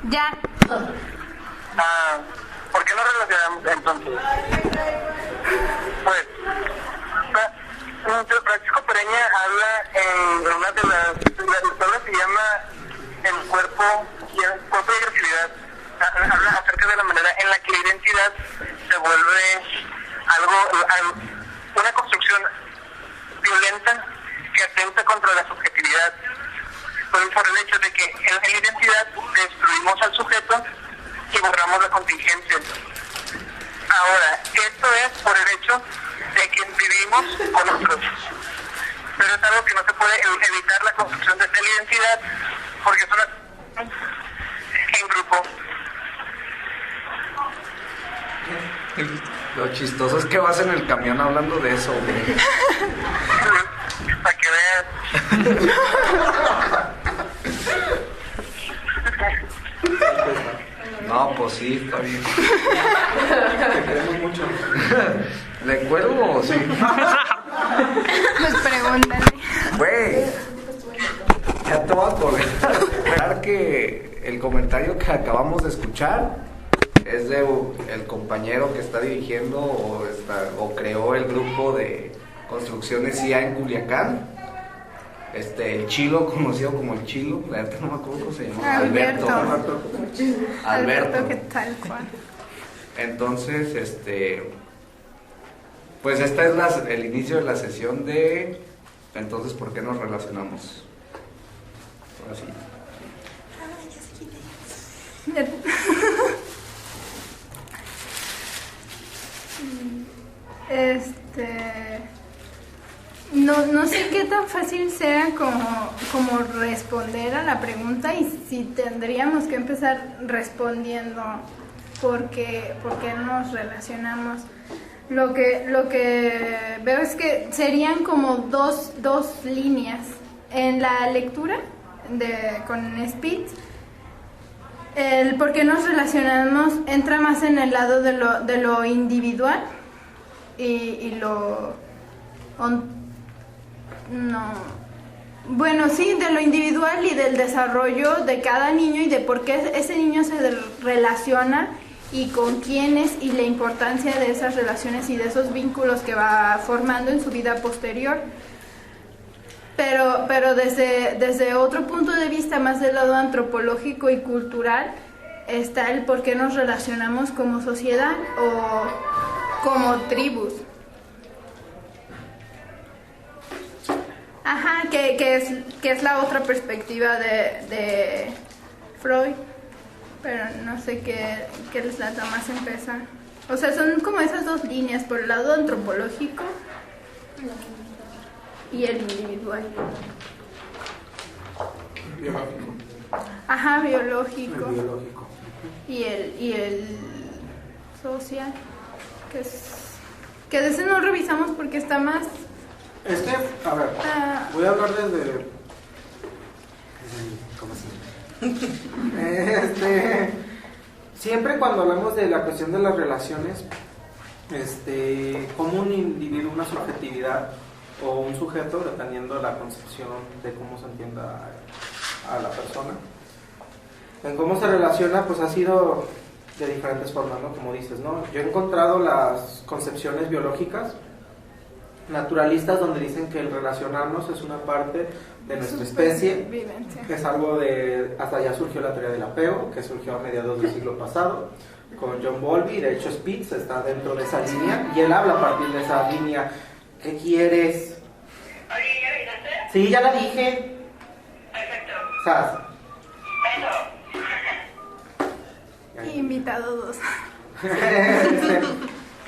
Ya. ¿Por qué no relacionamos entonces? Pues, Francisco Pereña habla en una de las obras, se llama El cuerpo y agresividad. Habla acerca de la manera en la que la identidad se vuelve una construcción violenta que atenta contra la subjetividad. Por el hecho de que en la identidad destruimos al sujeto y borramos la contingencia. Ahora, esto es por el hecho de que vivimos con otros. Pero es algo que no se puede evitar la construcción de la identidad porque son en grupo. Lo chistoso es que vas en el camión hablando de eso, güey. Para que veas. No, pues sí, está bien. Te queremos mucho. ¿Le cuelgo o sí? Pues pregúntale. Güey, ya te voy a colgar. Que el comentario que acabamos de escuchar es de el compañero que está dirigiendo o creó el grupo de construcciones IA en Culiacán. El Chilo, conocido como el Chilo, la verdad no me acuerdo cómo se llama. Alberto, que tal cual. Entonces, pues esta es el inicio de la sesión de entonces, ¿por qué nos relacionamos? Ahora sí. No sé qué tan fácil sea como responder a la pregunta y si tendríamos que empezar respondiendo por qué nos relacionamos. Lo que veo es que serían como dos líneas. En la lectura con Spitz, el por qué nos relacionamos entra más en el lado de lo individual y lo... Bueno, sí, de lo individual y del desarrollo de cada niño y de por qué ese niño se relaciona y con quiénes y la importancia de esas relaciones y de esos vínculos que va formando en su vida posterior. Pero desde otro punto de vista, más del lado antropológico y cultural, está el por qué nos relacionamos como sociedad o como tribus. Ajá, que es la otra perspectiva de Freud, pero no sé qué les lata más empezar. O sea, son como esas dos líneas, por el lado antropológico y el individual. Biológico. Ajá, biológico. El biológico. Y el social, que de ese no revisamos porque está más... A ver, voy a hablar desde ¿cómo se siempre cuando hablamos de la cuestión de las relaciones, como un individuo, una subjetividad o un sujeto, dependiendo de la concepción de cómo se entienda a la persona, en cómo se relaciona, pues ha sido de diferentes formas, ¿no? Como dices, ¿no? Yo he encontrado las concepciones biológicas naturalistas donde dicen que el relacionarnos es una parte de nuestra especie, que es algo hasta allá surgió la teoría del apego, que surgió a mediados del siglo pasado con John Bowlby. De hecho Spitz está dentro de esa línea y él habla a partir de esa línea. ¿Qué quieres? Oye, ¿ya revisaste? Sí, ya la dije. Perfecto. ¿Sabes? Invitado 2.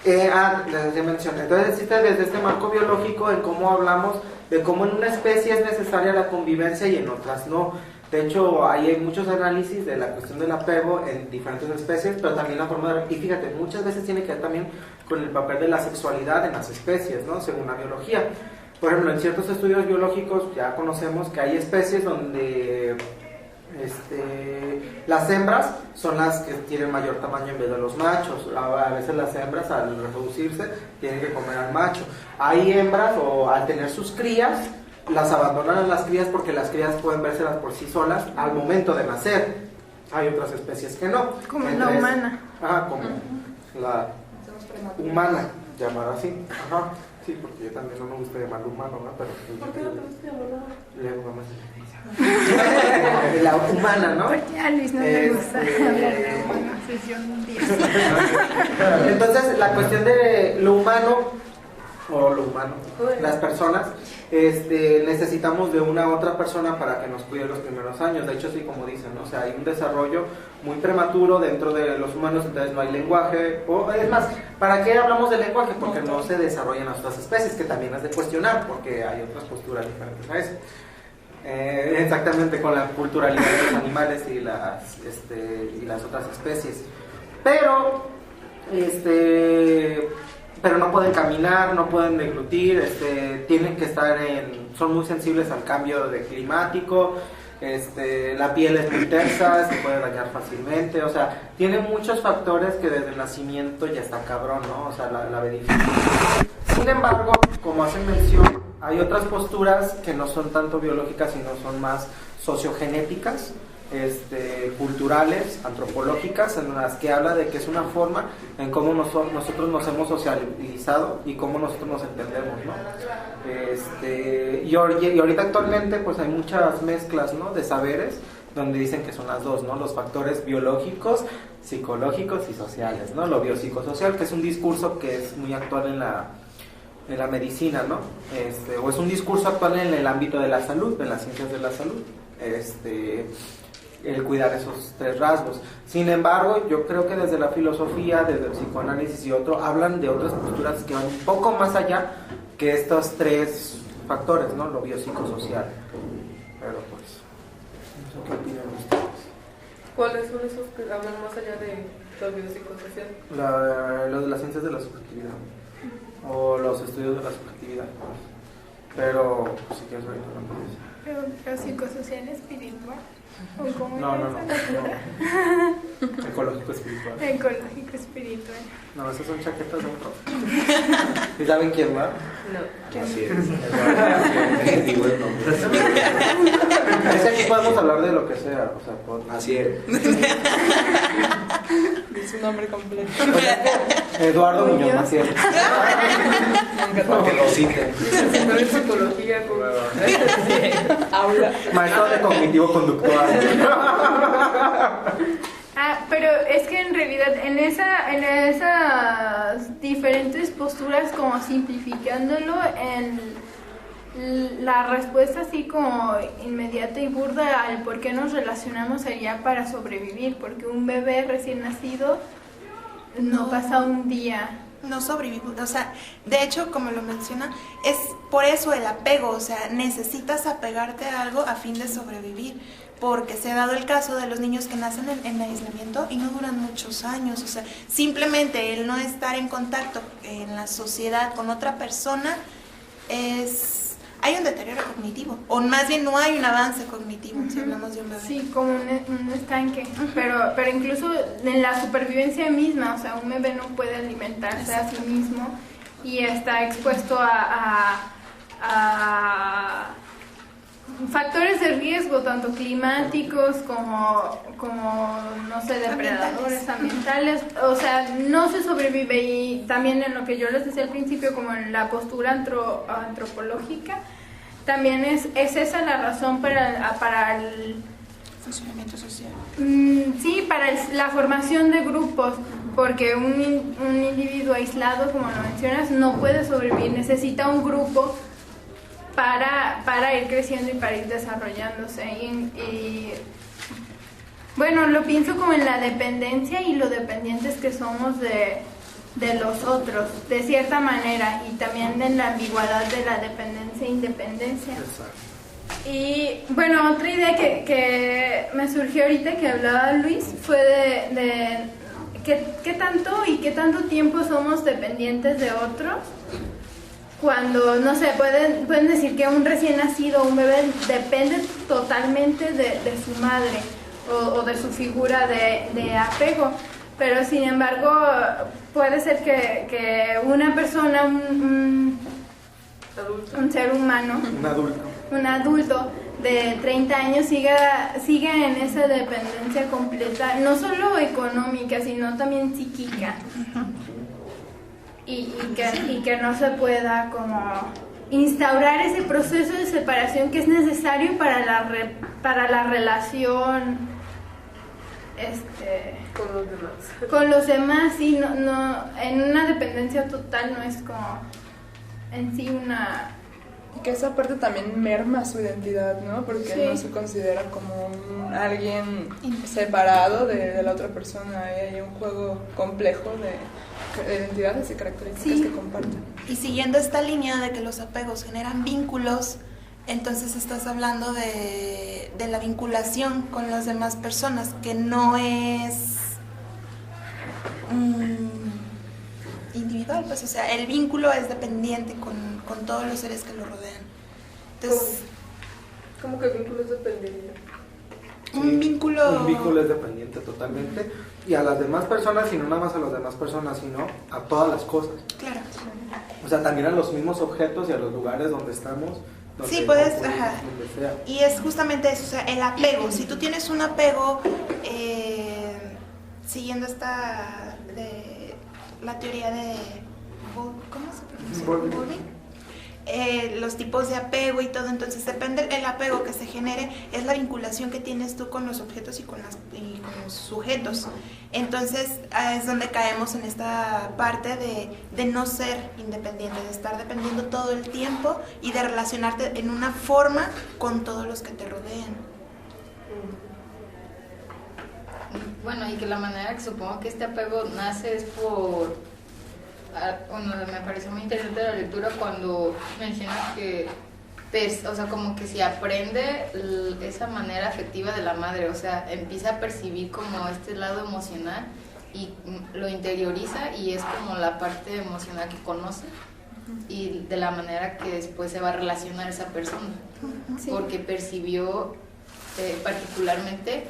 Les mencioné. Entonces existe desde este marco biológico en cómo hablamos de cómo en una especie es necesaria la convivencia y en otras no. De hecho, hay muchos análisis de la cuestión del apego en diferentes especies, pero también la forma de... Y fíjate, muchas veces tiene que ver también con el papel de la sexualidad en las especies, ¿no? Según la biología. Por ejemplo, en ciertos estudios biológicos ya conocemos que hay especies donde las hembras son las que tienen mayor tamaño en vez de los machos. A veces las hembras al reproducirse tienen que comer al macho. Hay hembras o al tener sus crías las abandonan a las crías porque las crías pueden vérselas por sí solas al momento de nacer. hay otras especies que no. Como la humana. Ajá, como la humana, llamada así. Ajá, sí, porque yo también no me gusta llamarlo humano, ¿no? Pero, ¿por qué no te gusta llamarlo? La humana, ¿no? Porque a Luis no le gusta hablar de humana, sesión un día. Entonces, la cuestión de lo humano, las personas, necesitamos de una otra persona para que nos cuide los primeros años. De hecho, sí, como dicen, ¿no? O sea, hay un desarrollo muy prematuro dentro de los humanos, entonces no hay lenguaje, o es más, ¿para qué hablamos de lenguaje? Porque no se desarrollan las otras especies, que también es de cuestionar, porque hay otras posturas diferentes a eso. Exactamente, con la culturalidad de los animales y las otras especies. Pero no pueden caminar, no pueden deglutir, tienen que estar son muy sensibles al cambio climático, la piel es muy tersa, se puede dañar fácilmente, o sea, tiene muchos factores que desde el nacimiento ya está cabrón, ¿no? O sea, la ve difícil. Sin embargo, como hacen mención, hay otras posturas que no son tanto biológicas, sino son más sociogenéticas, culturales, antropológicas, en las que habla de que es una forma en cómo nosotros nos hemos socializado y cómo nosotros nos entendemos, ¿no? Y ahorita actualmente pues hay muchas mezclas, ¿no?, de saberes, donde dicen que son las dos, ¿no?, los factores biológicos, psicológicos y sociales, ¿no? Lo biopsicosocial, que es un discurso que es muy actual en la medicina, ¿no? O es un discurso actual en el ámbito de la salud, en las ciencias de la salud, el cuidar esos tres rasgos. Sin embargo, yo creo que desde la filosofía, desde el psicoanálisis y hablan de otras posturas que van un poco más allá que estos tres factores, ¿no? Lo biopsicosocial. Pero pues, no sé qué opinan ustedes. ¿Cuáles son esos que hablan más allá de lo biopsicosocial? Lo de las ciencias de la subjetividad o los estudios de la subjetividad. Pero pues, si quieres ahorita no puedes. Pero psicosocial espiritual. ¿O cómo No. Ecológico espiritual. Ecológico espiritual. No, esas son chaquetas de un profe. ¿Y saben quién va? No. Así es. Digo el nombre. Es que aquí podemos hablar de lo que sea, o sea, Así es. Es su nombre completo. Eduardo Muñoz Maciel. Para que lo citen. Pero en psicología, como aula. Maestro de cognitivo conductual. Pero es que en realidad en esas diferentes posturas, como simplificándolo, en la respuesta así como inmediata y burda al por qué nos relacionamos sería para sobrevivir, porque un bebé recién nacido no pasa un día. No sobrevivimos, o sea, de hecho, como lo menciona, es por eso el apego, o sea, necesitas apegarte a algo a fin de sobrevivir, porque se ha dado el caso de los niños que nacen en aislamiento y no duran muchos años, o sea, simplemente el no estar en contacto en la sociedad con otra persona hay un deterioro cognitivo, o más bien no hay un avance cognitivo, si hablamos de un bebé. Sí, como un estanque, pero incluso en la supervivencia misma, o sea, un bebé no puede alimentarse a sí mismo y está expuesto a factores de riesgo, tanto climáticos como no sé, depredadores ambientales, o sea, no se sobrevive. Y también en lo que yo les decía al principio, como en la postura antropológica, también es esa la razón para el Funcionamiento social. Sí, para la formación de grupos, porque un individuo aislado, como lo mencionas, no puede sobrevivir, necesita un grupo para ir creciendo y para ir desarrollándose. Y bueno, lo pienso como en la dependencia y lo dependientes que somos de los otros, de cierta manera, y también en la ambigüedad de la dependencia e independencia. Exacto. Y bueno, otra idea que me surgió ahorita que hablaba Luis fue de qué tanto tiempo somos dependientes de otros. Cuando, no sé, pueden decir que un recién nacido, un bebé, depende totalmente de su madre o de su figura de apego. Pero sin embargo, puede ser que una persona, un ser humano, Un adulto, un adulto de 30 años siga en esa dependencia completa, no solo económica, sino también psíquica. Y que no se pueda como instaurar ese proceso de separación que es necesario para la relación con los demás. Sí, no, en una dependencia total no es como en sí una... Que esa parte también merma su identidad, ¿no? Porque Sí. no se considera como alguien separado de la otra persona. Hay un juego complejo de identidades y características Sí. que comparten. Y siguiendo esta línea de que los apegos generan vínculos, entonces estás hablando de la vinculación con las demás personas, que no es individual, pues, o sea, el vínculo es dependiente con todos los seres que lo rodean. Entonces, ¿Cómo que el vínculo es dependiente? un vínculo es dependiente totalmente, y a las demás personas, y no nada más a las demás personas, sino a todas las cosas. Claro. O sea, también a los mismos objetos y a los lugares donde estamos. Donde Sí, puedes, donde ajá. sea. Y es justamente eso, o sea, el apego. Si tú tienes un apego, siguiendo la teoría de ¿cómo se pronuncia? Bowling. Los tipos de apego y todo, entonces depende el apego que se genere, es la vinculación que tienes tú con los objetos y con los sujetos. Entonces es donde caemos en esta parte de no ser independiente, de estar dependiendo todo el tiempo y de relacionarte en una forma con todos los que te rodean. Bueno, y que la manera que supongo que este apego nace es por... Bueno, me pareció muy interesante la lectura cuando menciona que, o sea, como que si aprende esa manera afectiva de la madre, o sea, empieza a percibir como este lado emocional y lo interioriza, y es como la parte emocional que conoce y de la manera que después se va a relacionar esa persona, Sí. porque percibió particularmente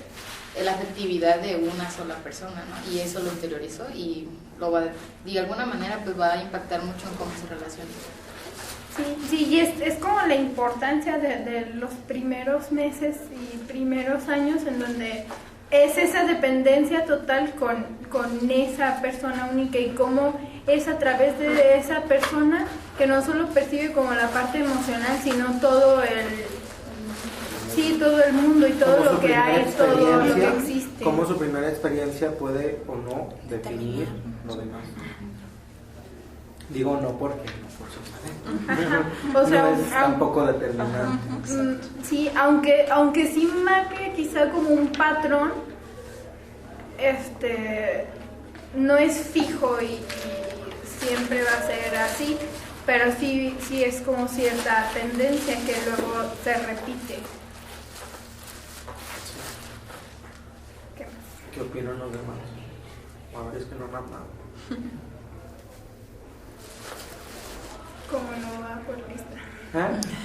la afectividad de una sola persona, ¿no? Y eso lo interiorizó y lo va, de alguna manera, pues va a impactar mucho en cómo se relaciona. Sí, y es como la importancia de los primeros meses y primeros años en donde es esa dependencia total con esa persona única, y cómo es a través de esa persona que no solo percibe como la parte emocional, sino todo todo el mundo y todo lo que hay, todo lo que existe. Cómo su primera experiencia puede o no definir lo demás. Digo no porque no por su O sea, no es tampoco determinante. Sí, aunque sí marque quizá como un patrón, no es fijo y siempre va a ser así, pero sí es como cierta tendencia que luego se repite. ¿Qué opinan los demás? A ver, es que no me han dado. Como no va por lista.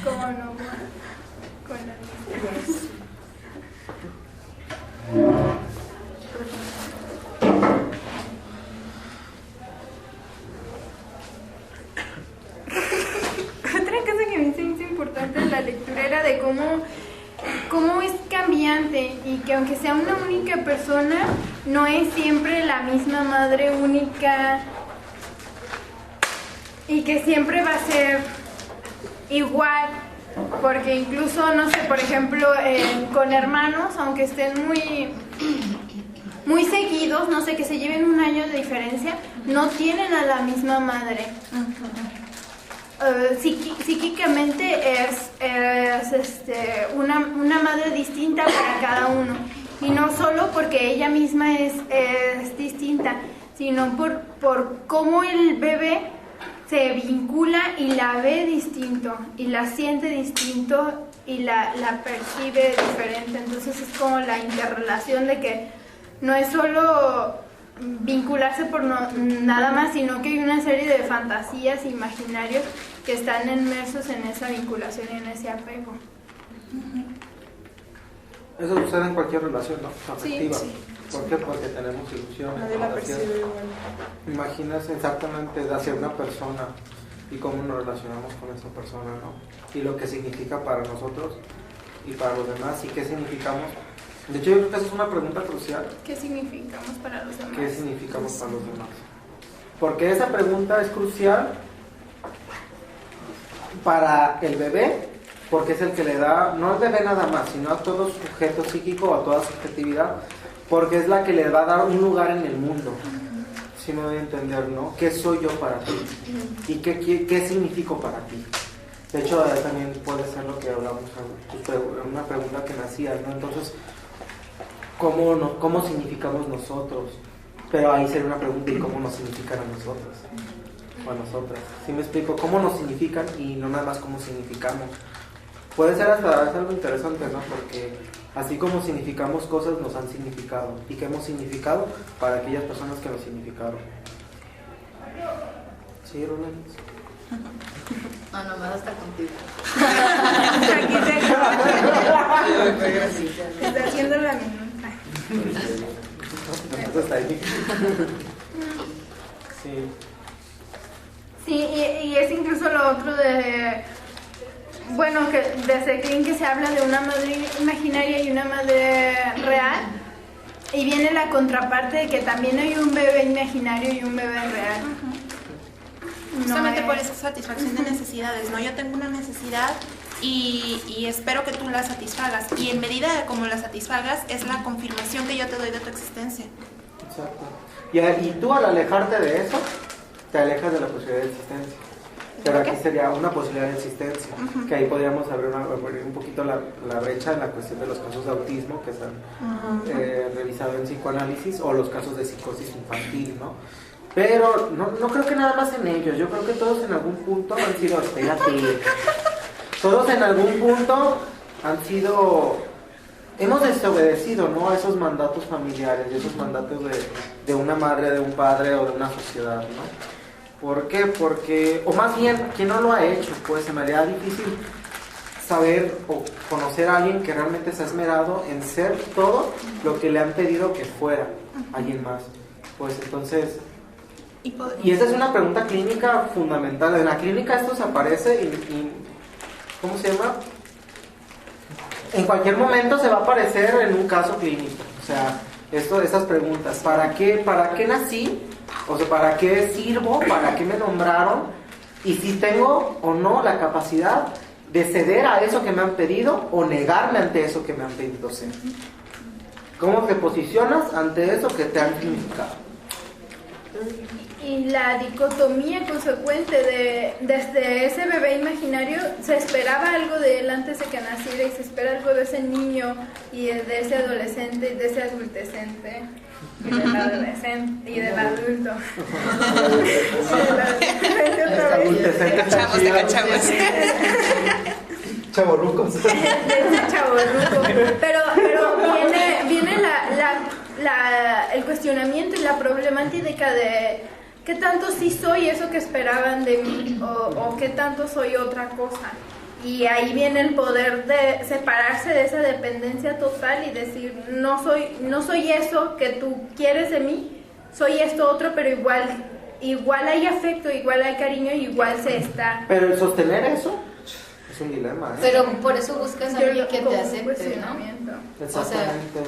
Como no va con la lista. Otra cosa que me hizo muy importante en la lectura era de cómo es cambiante, y que aunque sea una única persona, no es siempre la misma madre única, y que siempre va a ser igual, porque incluso, no sé, por ejemplo, con hermanos, aunque estén muy seguidos, no sé, que se lleven un año de diferencia, no tienen a la misma madre. Psíquicamente es una madre distinta para cada uno, y no solo porque ella misma es distinta, sino por cómo el bebé se vincula y la ve distinto y la siente distinto y la percibe diferente. Entonces es como la interrelación de que no es solo vincularse por nada más, sino que hay una serie de fantasías e imaginarios que están inmersos en esa vinculación y en ese apego. Eso sucede en cualquier relación, ¿no? Afectiva. Sí. ¿Por qué? Porque tenemos ilusiones. Nadie la fantasías. percibe igual. Imaginas exactamente hacia una persona y cómo nos relacionamos con esa persona, ¿no? Y lo que significa para nosotros y para los demás, y qué significamos. De hecho, yo creo que esa es una pregunta crucial. ¿Qué significamos para los demás? ¿Qué significamos para los demás? Porque esa pregunta es crucial para el bebé, porque es el que le da, no al bebé nada más, sino a todo sujeto psíquico, a toda subjetividad, porque es la que le va a dar un lugar en el mundo. Si me doy a entender, ¿no? ¿Qué soy yo para ti? ¿Y qué significo para ti? De hecho, también puede ser lo que hablamos, una pregunta que nacía, ¿no? Entonces, ¿cómo significamos nosotros? Pero ahí sería una pregunta, ¿y cómo nos significan a nosotros? O a nosotras. ¿Sí me explico? ¿Cómo nos significan y no nada más cómo significamos? Puede ser hasta algo interesante, ¿no? Porque así como significamos cosas, nos han significado. ¿Y qué hemos significado para aquellas personas que nos significaron? ¿Sí, Roland? No, nomás hasta contigo. Aquí te está haciendo la minuta. Está ahí. Sí. Sí, y es incluso lo otro de... Bueno, que desde Klein que se habla de una madre imaginaria y una madre real, y viene la contraparte de que también hay un bebé imaginario y un bebé real. Justamente por esa satisfacción de necesidades, ¿no? Yo tengo una necesidad y espero que tú la satisfagas, y en medida de cómo la satisfagas es la confirmación que yo te doy de tu existencia. Exacto. Y tú al alejarte de eso, te alejas de la posibilidad de existencia. Pero aquí sería una posibilidad de existencia, que ahí podríamos abrir un poquito la brecha en la cuestión de los casos de autismo que se han revisado en psicoanálisis, o los casos de psicosis infantil, ¿no? Pero no creo que nada más en ellos, yo creo que todos en algún punto han sido, todos en algún punto han sido, hemos desobedecido, ¿no? A esos mandatos familiares, esos mandatos de una madre, de un padre o de una sociedad, ¿no? ¿Por qué? Porque, o más bien, quien no lo ha hecho, pues se me haría difícil saber o conocer a alguien que realmente se ha esmerado en ser todo lo que le han pedido que fuera alguien más. Pues entonces, y esa es una pregunta clínica fundamental. En la clínica esto se aparece y ¿cómo se llama? En cualquier momento se va a aparecer en un caso clínico. O sea, estas preguntas, ¿para qué nací? O sea, ¿para qué sirvo? ¿Para qué me nombraron? Y si tengo o no la capacidad de ceder a eso que me han pedido o negarme ante eso que me han pedido ser. ¿Cómo te posicionas ante eso que te han significado? Y la dicotomía consecuente desde ese bebé imaginario, se esperaba algo de él antes de que naciera, y se espera algo de ese niño y de ese adolescente y de ese adultecente y del adolescente y del adulto. Te cachamos. Chavorrucos. De ese chavorruco. Pero viene el cuestionamiento y la problemática de qué tanto sí soy eso que esperaban de mí, o qué tanto soy otra cosa. Y ahí viene el poder de separarse de esa dependencia total y decir, no soy eso que tú quieres de mí, soy esto otro, pero igual hay afecto, igual hay cariño, igual se está. Pero el sostener eso es un dilema, ¿eh? Pero por eso buscas a alguien que te acepte, ¿no? Exactamente.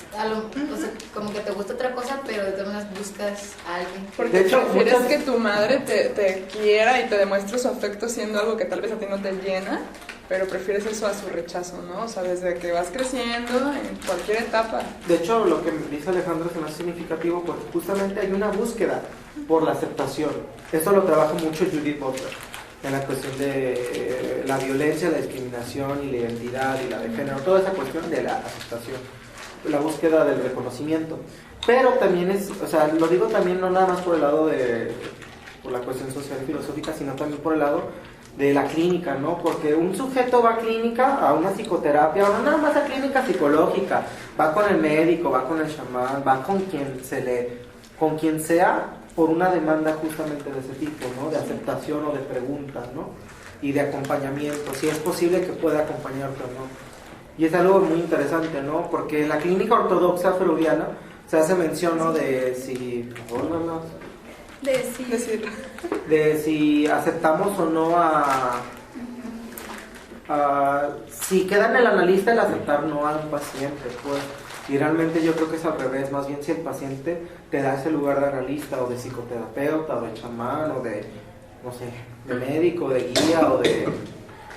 O sea, como que te gusta otra cosa, pero de todas maneras buscas a alguien. Porque de hecho, prefieres que tu madre te quiera y te demuestre su afecto siendo algo que tal vez a ti no te llena, pero prefieres eso a su rechazo, ¿no? O sea, desde que vas creciendo, en cualquier etapa. De hecho, lo que dice Alejandro es más significativo, porque justamente hay una búsqueda por la aceptación. Esto lo trabaja mucho Judith Butler en la cuestión de la violencia, la discriminación y la identidad y la de género, toda esa cuestión de la aceptación, la búsqueda del reconocimiento. Pero también o sea, lo digo también no nada más por el lado por la cuestión social y filosófica, sino también por el lado de la clínica, ¿no? Porque un sujeto va a clínica, a una psicoterapia, o no nada más a clínica psicológica, va con el médico, va con el chamán, va con quien sea, por una demanda justamente de ese tipo, ¿no? De aceptación o de preguntas, ¿no? Y de acompañamiento, si es posible que pueda acompañarte o no. Y es algo muy interesante, ¿no? Porque en la clínica ortodoxa freudiana se hace mención, ¿no? De si... Decir. De si aceptamos o no si queda en el analista el aceptar no al paciente, pues. Y realmente yo creo que es al revés, más bien si el paciente te da ese lugar de analista o de psicoterapeuta o de chamán o de, no sé, de médico, de guía o de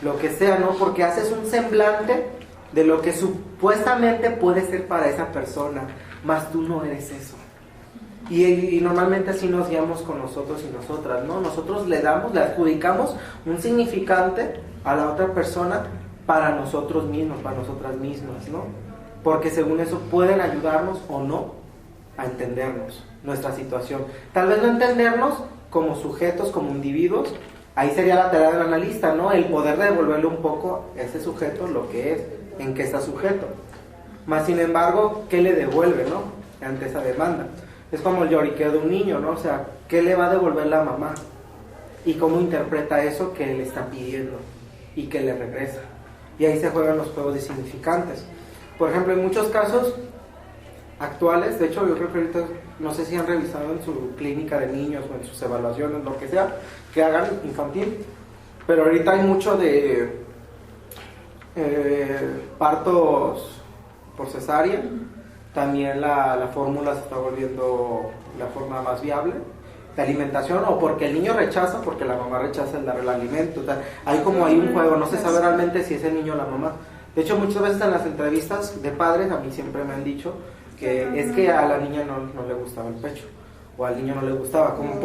lo que sea, ¿no? Porque haces un semblante de lo que supuestamente puede ser para esa persona, más tú no eres eso. Y normalmente así nos guiamos con nosotros y nosotras, ¿no? Nosotros le adjudicamos un significante a la otra persona para nosotros mismos, para nosotras mismas, ¿no? Porque según eso pueden ayudarnos o no a entendernos, nuestra situación. Tal vez no entendernos como sujetos, como individuos, ahí sería la tarea del analista, ¿no? El poder devolverle un poco a ese sujeto lo que es, en qué está sujeto. Más sin embargo, ¿qué le devuelve, no? Ante esa demanda. Es como el lloriqueo de un niño, ¿no? O sea, ¿qué le va a devolver la mamá? Y cómo interpreta eso que le está pidiendo y que le regresa. Y ahí se juegan los juegos de significantes. Por ejemplo, en muchos casos actuales, de hecho yo creo que ahorita, no sé si han revisado en su clínica de niños o en sus evaluaciones, lo que sea, que hagan infantil, pero ahorita hay mucho de partos por cesárea. También la fórmula se está volviendo la forma más viable de alimentación, o porque el niño rechaza, porque la mamá rechaza el darle el alimento. O sea, hay un juego, no se sabe realmente si es el niño o la mamá. De hecho, muchas veces en las entrevistas de padres, a mí siempre me han dicho que es que a la niña no le gustaba el pecho, o al niño no le gustaba, como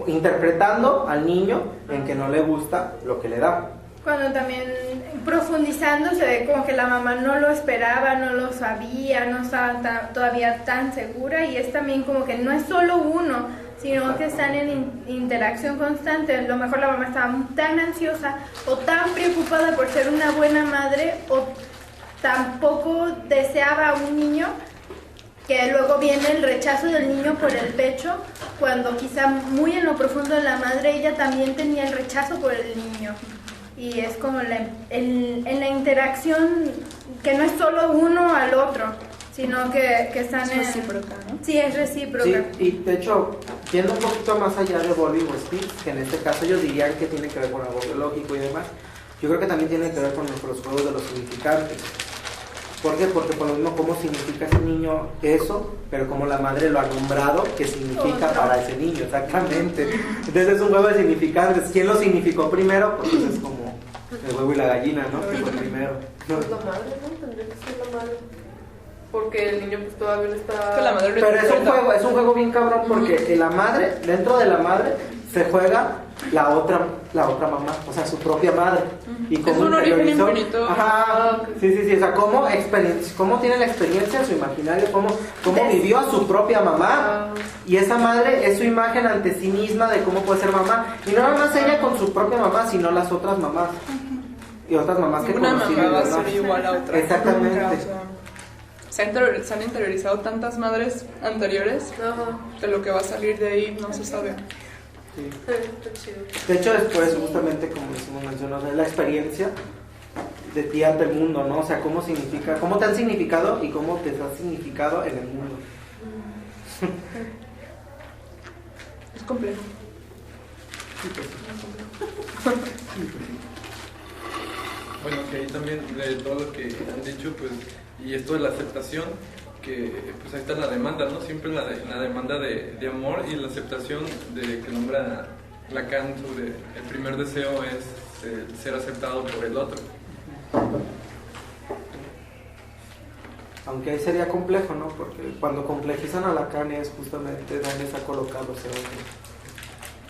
interpretando al niño en que no le gusta lo que le da. Cuando también profundizando se ve como que la mamá no lo esperaba, no lo sabía, no estaba todavía tan segura, y es también como que no es solo uno, sino que están en interacción constante. A lo mejor la mamá estaba tan ansiosa o tan preocupada por ser una buena madre, o tampoco deseaba a un niño, que luego viene el rechazo del niño por el pecho, cuando quizá muy en lo profundo de la madre ella también tenía el rechazo por el niño. Y es como en la interacción, que no es solo uno al otro, sino que están es recíproca, ¿no? Sí, es recíproca. Sí, y de hecho, yendo un poquito más allá de Bowlby o Spitz, que en este caso ellos dirían que tiene que ver con algo biológico y demás, yo creo que también tiene que ver con los juegos de los significantes. ¿Por qué? Porque por lo mismo, cómo significa ese niño eso, pero como la madre lo ha nombrado, ¿qué significa para ese niño? Exactamente. Entonces es un juego de significantes. ¿Quién lo significó primero? Pues es como el huevo y la gallina, ¿no? ¿Quién fue primero? Pues la madre, ¿no? Tendría que ser la madre. Porque el niño pues todavía no está... Que la madre pero es un juego bien cabrón, porque la madre, dentro de la madre, se juega la otra mamá, o sea, su propia madre. Y es un origen infinito. Ajá, sí, o sea, cómo tiene la experiencia en su imaginario, cómo vivió a su propia mamá, y esa madre es su imagen ante sí misma de cómo puede ser mamá, y no nada más ella con su propia mamá, sino las otras mamás, y otras mamás que una conocieron. Una mamá va a ser igual a otra. Exactamente. O sea, se han interiorizado tantas madres anteriores que lo que va a salir de ahí no se sabe. Sí. De hecho, después, justamente como mencionó, es la experiencia de ti ante el mundo, ¿no? O sea, cómo te han significado y cómo te has significado en el mundo. Es complejo. Bueno, que ahí también de todo lo que han dicho, pues, y esto de la aceptación, que pues ahí está la demanda, ¿no? Siempre la demanda de amor y la aceptación de que nombra Lacan sobre el primer deseo es ser aceptado por el otro. Aunque ahí sería complejo, ¿no? Porque cuando complejizan a Lacan es justamente dónde está colocado ese otro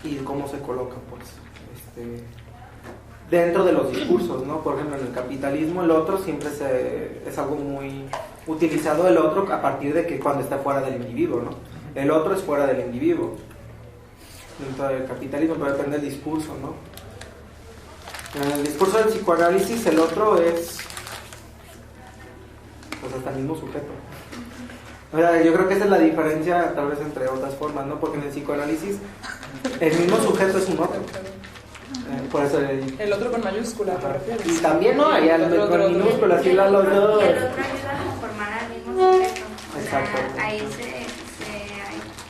y cómo se coloca, pues, dentro de los discursos, ¿no? Por ejemplo, en el capitalismo el otro siempre es algo muy utilizado, el otro a partir de que cuando está fuera del individuo, ¿no? El otro es fuera del individuo dentro del capitalismo, pero depende del discurso, ¿no? En el discurso del psicoanálisis el otro es pues hasta el mismo sujeto. O sea, yo creo que esa es la diferencia tal vez entre otras formas, ¿no? Porque en el psicoanálisis el mismo sujeto es un otro. Por eso el otro con mayúscula, ¿te refieres? Y también, ¿no? Allá con minúsculas, sí, los dos. Y el otro ayuda a conformar al mismo sujeto. Exacto. Ahí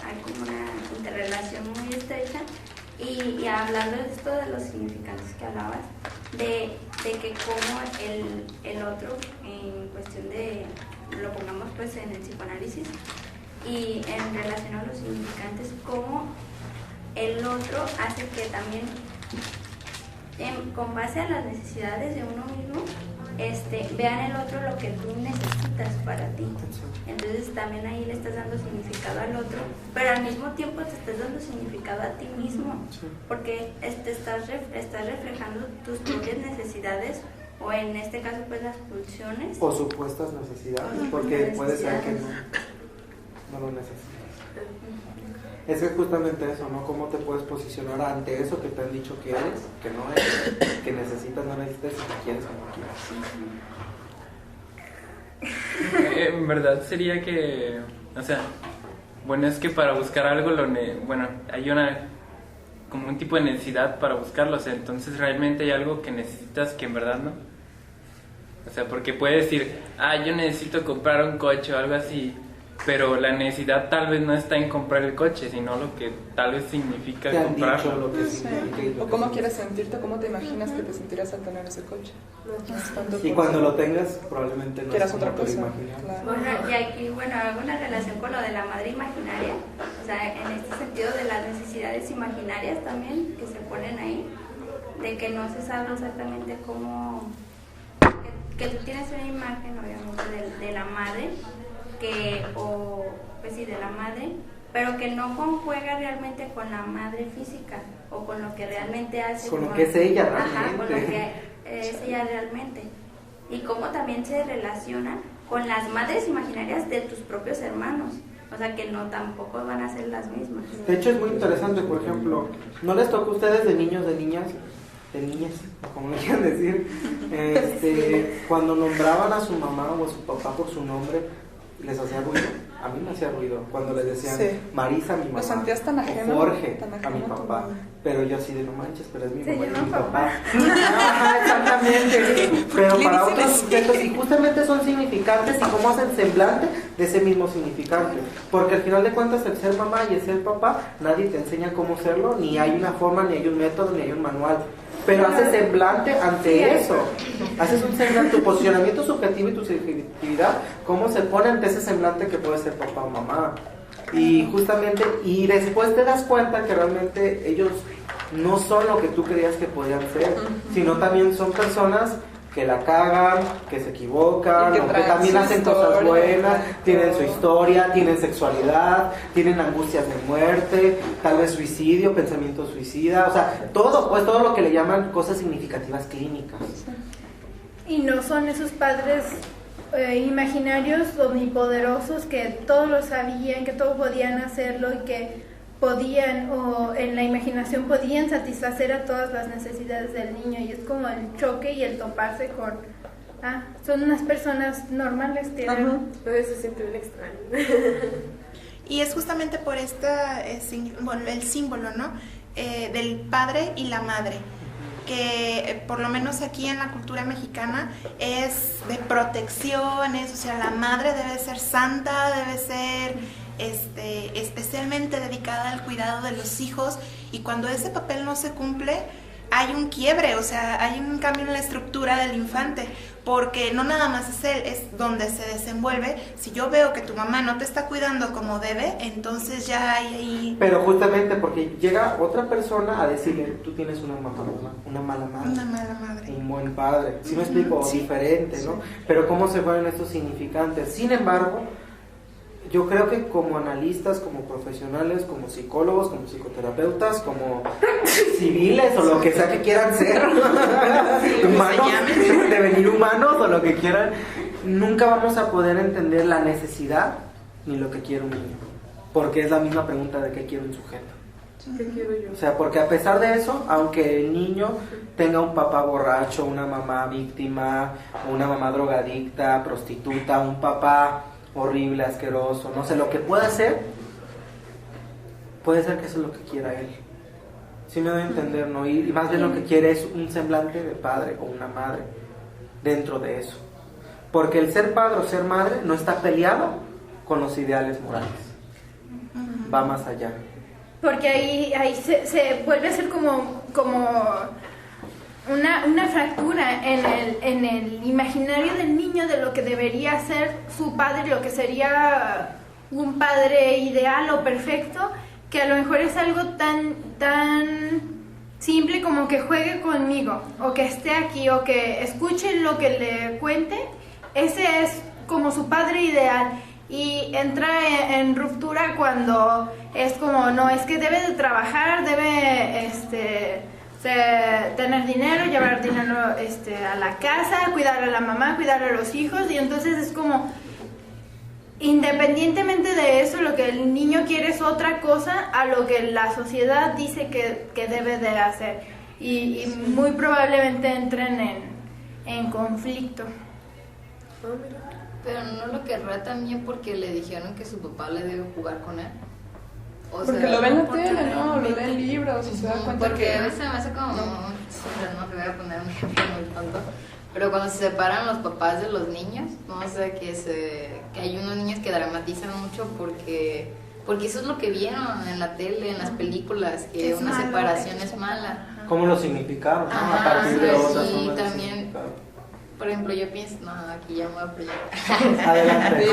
hay como una interrelación Y hablando de esto de los significantes que hablabas, de que como el otro, en cuestión de, lo pongamos pues en el psicoanálisis, y en relación a los significantes, cómo el otro hace que también, con base a las necesidades de uno mismo, vean el otro lo que tú necesitas para ti. Entonces también ahí le estás dando significado al otro, pero al mismo tiempo te estás dando significado a ti mismo, porque estás reflejando tus propias necesidades, o en este caso pues las pulsiones o supuestas necesidades, porque puede ser que no lo necesitas. Es que justamente eso, ¿no? ¿Cómo te puedes posicionar ante eso que te han dicho que eres, que no eres, que necesitas, no necesitas, y que quieres, que no quieres? En verdad sería que, o sea, bueno, es que para buscar algo, bueno, hay como un tipo de necesidad para buscarlo, o sea, entonces realmente hay algo que necesitas que en verdad no. O sea, porque puedes decir, yo necesito comprar un coche o algo así, pero la necesidad tal vez no está en comprar el coche, sino lo que tal vez significa comprarlo. Lo que o cómo quieres sentirte, cómo te imaginas que te sentirás al tener ese coche. Y cuando lo tengas, probablemente no quieras otra cosa. Claro. Bueno, y aquí, hago una relación con lo de la madre imaginaria, o sea, en este sentido de las necesidades imaginarias también, que se ponen ahí, de que no se sabe exactamente cómo, que tú tienes una imagen, obviamente, de la madre, de la madre, pero que no conjuega realmente con la madre física o con lo que realmente hace, con lo que es ella realmente. Ajá, con lo que es ella realmente, y cómo también se relaciona con las madres imaginarias de tus propios hermanos, o sea que no tampoco van a ser las mismas. De hecho es muy interesante, por ejemplo, ¿no les toca a ustedes de niños, de niñas, como le quieran decir, cuando nombraban a su mamá o a su papá por su nombre, les hacía ruido? A mí me hacía ruido cuando les decían Marisa, mi mamá, o Jorge, a mi papá, pero yo así de no manches, pero es mi mamá y mi papá. Exactamente, pero para otros sujetos, y justamente son significantes y cómo hacen semblante de ese mismo significante, porque al final de cuentas el ser mamá y el ser papá, nadie te enseña cómo serlo, ni hay una forma, ni hay un método, ni hay un manual. Pero haces semblante ante eso, haces un semblante, tu posicionamiento subjetivo y tu subjetividad, cómo se pone ante ese semblante que puede ser papá o mamá. Y justamente, y después te das cuenta que realmente ellos no son lo que tú creías que podían ser, sino también son personas que la cagan, que se equivocan, que también hacen cosas buenas, tienen su historia, tienen sexualidad, tienen angustias de muerte, tal vez suicidio, pensamiento suicida, o sea, todo lo que le llaman cosas significativas clínicas. Y no son esos padres imaginarios omnipoderosos que todo lo sabían, que todo podían hacerlo y que podían, o en la imaginación podían satisfacer a todas las necesidades del niño, y es como el choque y el toparse con son unas personas normales que entonces se siente bien extraño. Y es justamente por el símbolo, ¿no? Del padre y la madre, que por lo menos aquí en la cultura mexicana es de protecciones, o sea, la madre debe ser santa, debe ser especialmente dedicada al cuidado de los hijos, y cuando ese papel no se cumple hay un quiebre, o sea, hay un cambio en la estructura del infante, porque no nada más es él, es donde se desenvuelve. Si yo veo que tu mamá no te está cuidando como debe, entonces ya hay ahí... Pero justamente porque llega otra persona a decirle, tú tienes una mala madre. Una mala madre. Un buen padre. ¿Sí me explico? Sí, diferente, ¿no? Sí. Pero cómo se fueron estos significantes. Sin embargo, yo creo que como analistas, como profesionales, como psicólogos, como psicoterapeutas, como civiles o lo que sea que quieran ser, humanos, devenir humanos o lo que quieran, nunca vamos a poder entender la necesidad ni lo que quiere un niño, porque es la misma pregunta de qué quiere un sujeto. ¿Qué quiero yo? O sea, porque a pesar de eso, aunque el niño tenga un papá borracho, una mamá víctima, una mamá drogadicta, prostituta, un papá horrible, asqueroso, no sé, lo que pueda ser, puede ser que eso es lo que quiera él. Sí me doy a entender, ¿no? Y más bien lo que quiere es un semblante de padre o una madre dentro de eso. Porque el ser padre o ser madre no está peleado con los ideales morales. Va más allá. porque ahí se vuelve a ser como una fractura en el imaginario del niño de lo que debería ser su padre, lo que sería un padre ideal o perfecto, que a lo mejor es algo tan simple como que juegue conmigo, o que esté aquí, o que escuche lo que le cuente. Ese es como su padre ideal, y entra en ruptura cuando es como, no, es que debe de trabajar, debe tener dinero, llevar dinero a la casa, cuidar a la mamá, cuidar a los hijos, y entonces es como, independientemente de eso, lo que el niño quiere es otra cosa a lo que la sociedad dice que debe de hacer, y muy probablemente entren en conflicto. Pero no lo querrá también porque le dijeron que su papá le debe jugar con él. O porque sea, lo ve en la tele, ¿no? Lo ve en libros, o se da cuenta porque que... a veces me hace como... No te voy a poner un ejemplo muy tonto. Pero cuando se separan los papás de los niños, no sé, que hay unos niños que dramatizan mucho porque eso es lo que vieron en la tele, en las películas, que una separación es mala. ¿Cómo lo significaron? ¿No? Ajá, A partir de otras y formas de también, significado. por ejemplo, yo pienso, no, aquí ya me voy a proyectar. Adelante.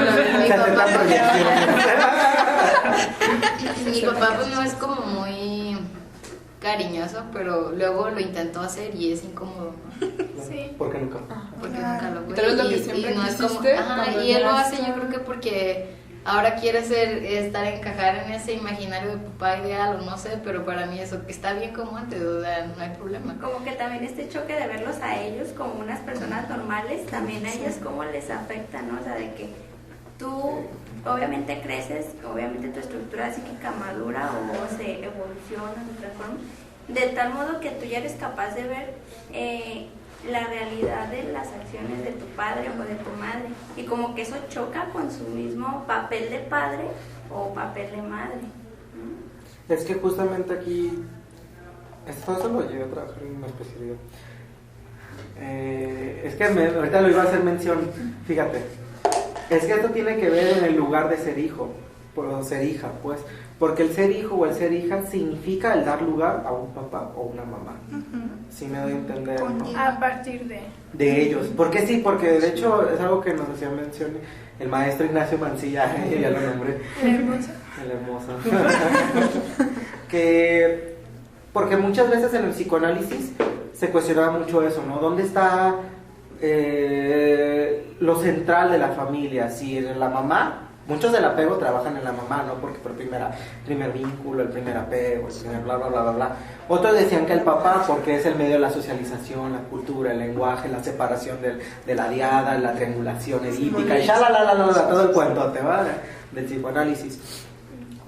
Mi papá pues no es como muy cariñoso, pero luego lo intentó hacer y es incómodo, ¿no? Sí. ¿Por qué nunca? Porque nunca lo Tal vez lo que siempre no es como, quisiste, y él lo hace, yo creo que porque ahora quiere encajar en ese imaginario de papá ideal, o no sé, pero para mí eso que está bien como antes, o sea, no hay problema. Como que también este choque de verlos a ellos como unas personas normales, también a ellos cómo les afecta, ¿no? O sea, de que tú obviamente creces, obviamente tu estructura psíquica madura o se evoluciona, se transforma, de tal modo que tú ya eres capaz de ver la realidad de las acciones de tu padre o de tu madre, y como que eso choca con su mismo papel de padre o papel de madre. Es que justamente aquí, esto lo llevé a trabajar en una especialidad. Es que ahorita lo iba a hacer mención, fíjate, es que esto tiene que ver en el lugar de ser hijo, o ser hija, pues, porque el ser hijo o el ser hija significa el dar lugar a un papá o una mamá. ¿Sí me doy a entender? ¿No? A partir de ellos. ¿Por qué sí? Porque de hecho es algo que nos hacía mención el maestro Ignacio Mancilla, ya lo nombré. El hermoso. El hermoso. Porque muchas veces en el psicoanálisis se cuestionaba mucho eso, ¿no? ¿Dónde está lo central de la familia? Si en la mamá, muchos del apego trabajan en la mamá, ¿no? Porque por primer vínculo, el primer apego, el primer bla, bla, bla, bla, bla. Otros decían que el papá, porque es el medio de la socialización, la cultura, el lenguaje, la separación de la diada, la triangulación edípica, y todo el cuentote, ¿vale? Del psicoanálisis.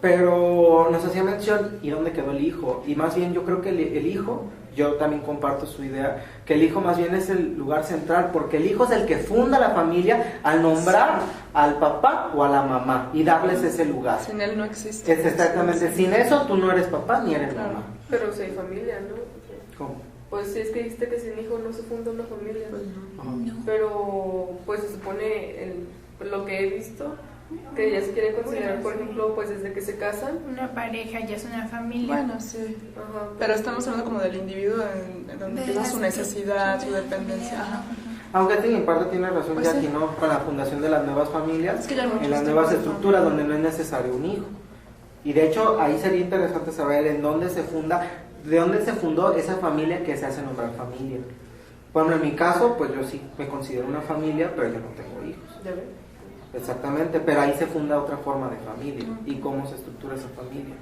Pero nos hacía mención, ¿y dónde quedó el hijo? Y más bien yo creo que el hijo, yo también comparto su idea, que el hijo más bien es el lugar central, porque el hijo es el que funda la familia al nombrar al papá o a la mamá y darles ese lugar. Sin él no existe. Es exactamente, sin eso tú no eres papá ni eres mamá. Pero si hay familia, ¿no? ¿Cómo? Pues sí, es que dijiste que sin hijo no se funda una familia. Pues no. Pero pues se supone, lo que he visto, que ya se quiere considerar, por ejemplo, pues desde que se casan. Una pareja ya es una familia. Bueno, sí. Ajá. Pero estamos hablando como del individuo en donde empieza su necesidad, su dependencia. Ajá. Aunque en parte tiene razón Pues Jackie, sí. ¿no? Con la fundación de las nuevas familias, Es que ya no en las existe nuevas esa estructuras donde no es necesario un hijo. Y de hecho ahí sería interesante saber en dónde se funda, de dónde se fundó esa familia que se hace nombrar familia. Bueno, en mi caso, pues yo sí me considero una familia, pero yo no tengo hijos. ¿Ya ves? Exactamente, pero ahí se funda otra forma de familia y cómo se estructura esa familia.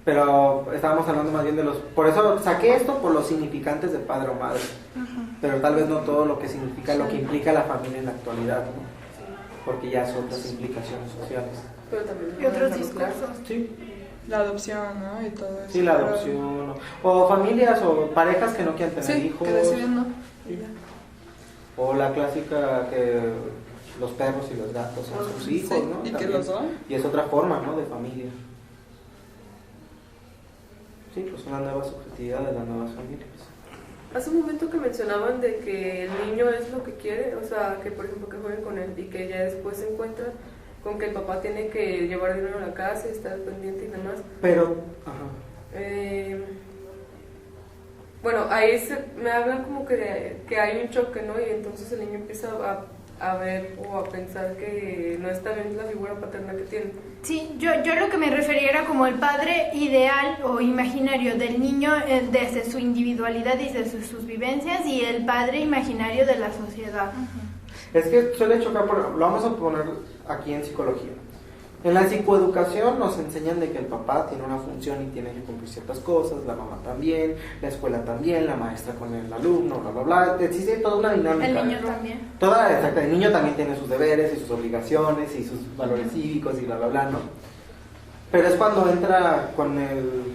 Pero estábamos hablando más bien de los... Por eso saqué esto por los significantes de padre o madre, pero tal vez no todo lo que significa, lo que implica la familia en la actualidad, ¿no? Porque ya son otras implicaciones sociales. Pero también Y otros discursos. Sí. La adopción, ¿no? Y todo eso. Sí, la adopción. O familias o parejas que no quieren tener Sí, hijos. que deciden no. Y ya. O la clásica que los perros y los gatos son sus hijos, Sí, ¿no? y que También. los son. Y es otra forma, ¿no? De familia. Sí, pues una nueva subjetividad de las nuevas familias. Hace un momento que mencionaban de que el niño es lo que quiere, o sea, que por ejemplo que jueguen con él y que ya después se encuentran, con que el papá tiene que llevar dinero a la casa y estar pendiente y demás. Pero, bueno, ahí me hablan como que hay un choque, ¿no? Y entonces el niño empieza a ver o a pensar que no está bien la figura paterna que tiene. Sí, yo lo que me refería era como el padre ideal o imaginario del niño desde su individualidad y desde sus vivencias, y el padre imaginario de la sociedad. Es que suele chocar, lo vamos a poner aquí en psicología. En la psicoeducación nos enseñan de que el papá tiene una función y tiene que cumplir ciertas cosas, la mamá también, la escuela también, la maestra con el alumno, bla, bla, bla. Existe toda una dinámica. El niño también. Exacto, el niño también tiene sus deberes y sus obligaciones y sus valores cívicos y bla, bla, bla, ¿no? Pero es cuando entra con el...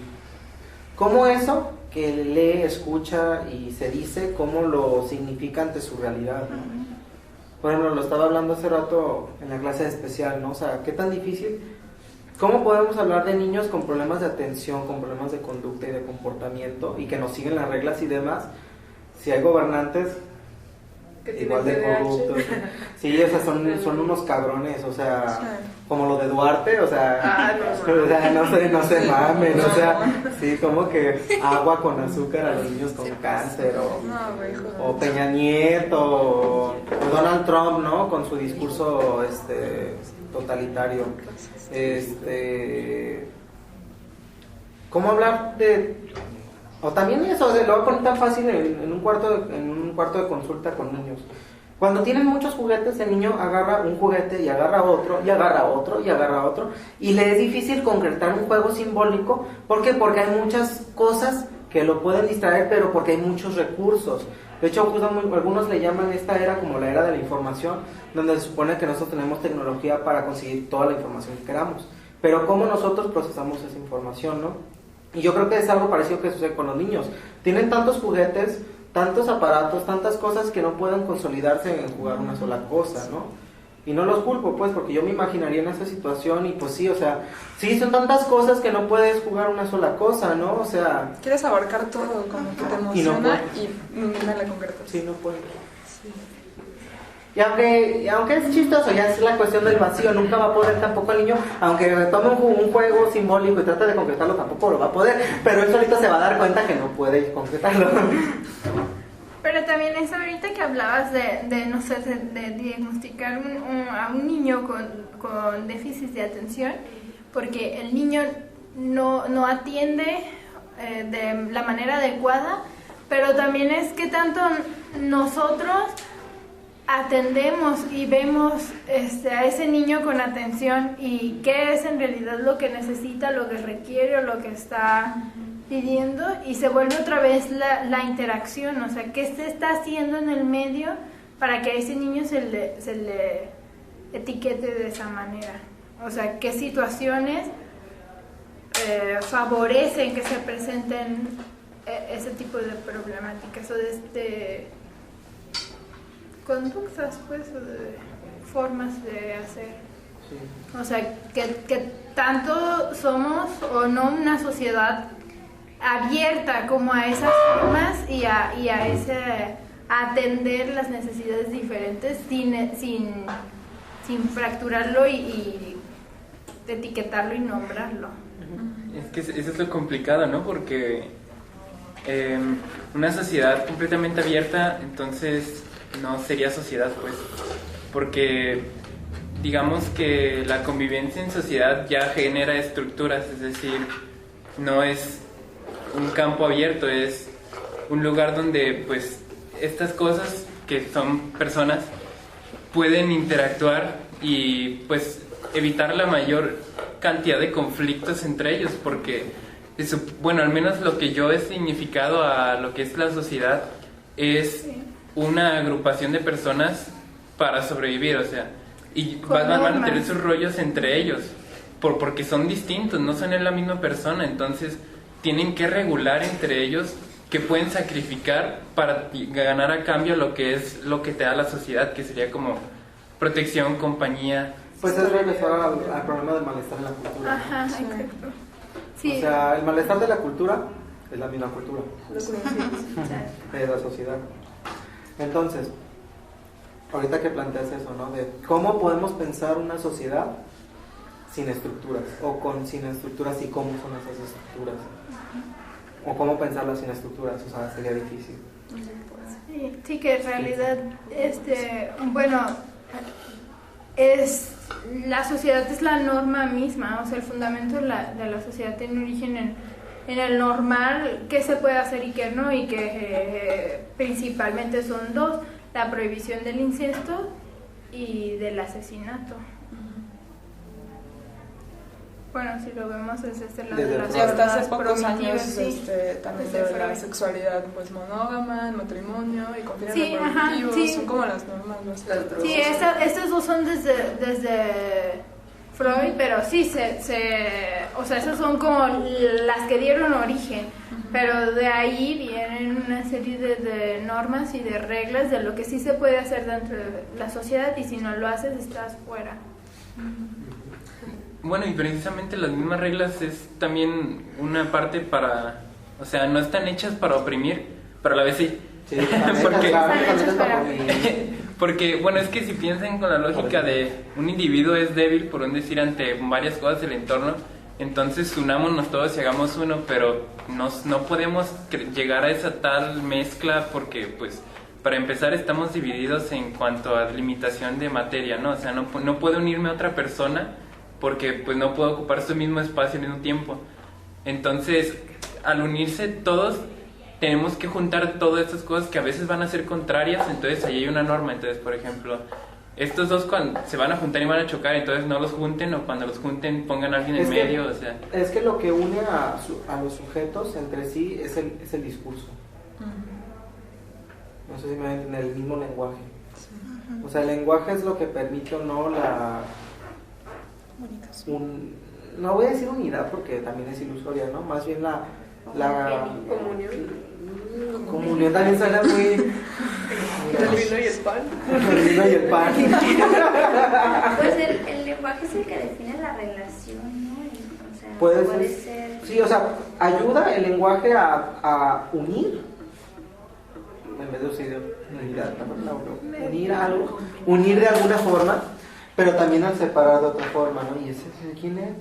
¿Cómo eso que lee, escucha y se dice, cómo lo significa ante su realidad, ¿no? Bueno, lo estaba hablando hace rato en la clase especial, ¿no? O sea, ¿qué tan difícil? ¿Cómo podemos hablar de niños con problemas de atención, con problemas de conducta y de comportamiento y que nos siguen las reglas y demás? Si hay gobernantes igual de corruptos. Sí, o sea, son unos cabrones, o sea, como lo de Duarte, o sea, no se mamen, o sea, sí, como que agua con azúcar a los niños con cáncer, o Peña Nieto, o Donald Trump, ¿no? Con su discurso totalitario. ¿Cómo hablar de...? O también eso, lo voy a poner tan fácil en un cuarto de consulta con niños. Cuando tienen muchos juguetes, el niño agarra un juguete y agarra otro, y agarra otro, y agarra otro, y le es difícil concretar un juego simbólico. ¿Por qué? Porque hay muchas cosas que lo pueden distraer, pero porque hay muchos recursos. De hecho, algunos le llaman esta era como la era de la información, donde se supone que nosotros tenemos tecnología para conseguir toda la información que queramos. Pero ¿cómo nosotros procesamos esa información, no? Y yo creo que es algo parecido que sucede con los niños. Tienen tantos juguetes, tantos aparatos, tantas cosas que no pueden consolidarse en jugar una sola cosa, ¿no? Y no los culpo, pues, porque yo me imaginaría en esa situación y pues sí, o sea, sí, son tantas cosas que no puedes jugar una sola cosa, ¿no? O sea... Quieres abarcar todo, como que te emociona y no la concretas. Sí, no puedes. Sí. Y aunque es chistoso, ya es la cuestión del vacío, nunca va a poder tampoco el niño, aunque tome un juego simbólico y trate de concretarlo, tampoco lo va a poder, pero él solito se va a dar cuenta que no puede concretarlo. Pero también es ahorita que hablabas de no sé, de diagnosticar a un niño con déficit de atención, porque el niño no atiende de la manera adecuada, pero también es que tanto nosotros atendemos y vemos a ese niño con atención y qué es en realidad lo que necesita, lo que requiere o lo que está pidiendo, y se vuelve otra vez la interacción, o sea, qué se está haciendo en el medio para que a ese niño se le etiquete de esa manera, o sea, qué situaciones favorecen que se presenten ese tipo de problemáticas o de conductas, pues, o de formas de hacer. Sí. O sea, que tanto somos o no una sociedad abierta como a esas formas y a atender las necesidades diferentes sin fracturarlo y etiquetarlo y nombrarlo. Es que eso es lo complicado, ¿no? Porque una sociedad completamente abierta, entonces no sería sociedad, pues, porque digamos que la convivencia en sociedad ya genera estructuras, es decir, no es un campo abierto, es un lugar donde pues estas cosas que son personas pueden interactuar y pues evitar la mayor cantidad de conflictos entre ellos, porque eso, bueno, al menos lo que yo he significado a lo que es la sociedad es una agrupación de personas para sobrevivir, o sea, y van a tener sus rollos entre ellos, porque son distintos, no son en la misma persona, entonces tienen que regular entre ellos que pueden sacrificar para ganar a cambio lo que es lo que te da la sociedad, que sería como protección, compañía. Pues es regresar al problema del malestar en la cultura. Ajá, exacto. Sí. O sea, el malestar de la cultura es la misma cultura. Es la sociedad. Entonces, ahorita que planteas eso, ¿no? De cómo podemos pensar una sociedad sin estructuras, o sin estructuras y cómo son esas estructuras, o cómo pensarlas sin estructuras, o sea, sería difícil. Sí, que en realidad, la sociedad es la norma misma, o sea, el fundamento de la sociedad tiene origen en el normal, qué se puede hacer y qué no, y que principalmente son dos: la prohibición del incesto y del asesinato. Bueno, si lo vemos desde este lado de las y hasta hace normas pocos años primitivas, sí, también desde de la Freud. sexualidad pues monógama, el matrimonio y con fines Sí, ajá, reproductivos, sí. son como las normas más Sí, estas dos son desde Freud, pero sí, o sea, esas son como las que dieron origen, pero de ahí vienen una serie de normas y de reglas de lo que sí se puede hacer dentro de la sociedad, y si no lo haces estás fuera. Bueno, y precisamente las mismas reglas es también una parte para, o sea, no están hechas para oprimir, pero a la vez sí. Sí, porque, bueno, es que si piensan con la lógica de un individuo es débil, por un decir, ante varias cosas del entorno, entonces unámonos todos y hagamos uno, pero no podemos llegar a esa tal mezcla porque, pues, para empezar estamos divididos en cuanto a limitación de materia, ¿no? O sea, no puedo unirme a otra persona porque, pues, no puedo ocupar su mismo espacio al mismo tiempo. Entonces, al unirse todos, tenemos que juntar todas estas cosas que a veces van a ser contrarias, entonces ahí hay una norma. Entonces, por ejemplo, estos dos cuando se van a juntar y van a chocar, entonces no los junten, o cuando los junten pongan a alguien en medio, o sea. Es que lo que une a los sujetos entre sí es el discurso. No sé si me entienden, el mismo lenguaje. O sea, el lenguaje es lo que permite o no no voy a decir unidad porque también es ilusoria, ¿no? Más bien la comunión también suena muy... El vino y el pan. El vino y el pan. Pues el lenguaje es el que define la relación, ¿no? O sea, puede ser... Sí, o sea, ayuda el lenguaje a unir, en vez de unidad, unir algo, unir de alguna forma, pero también al separar de otra forma, ¿no? ¿Y ese quién es?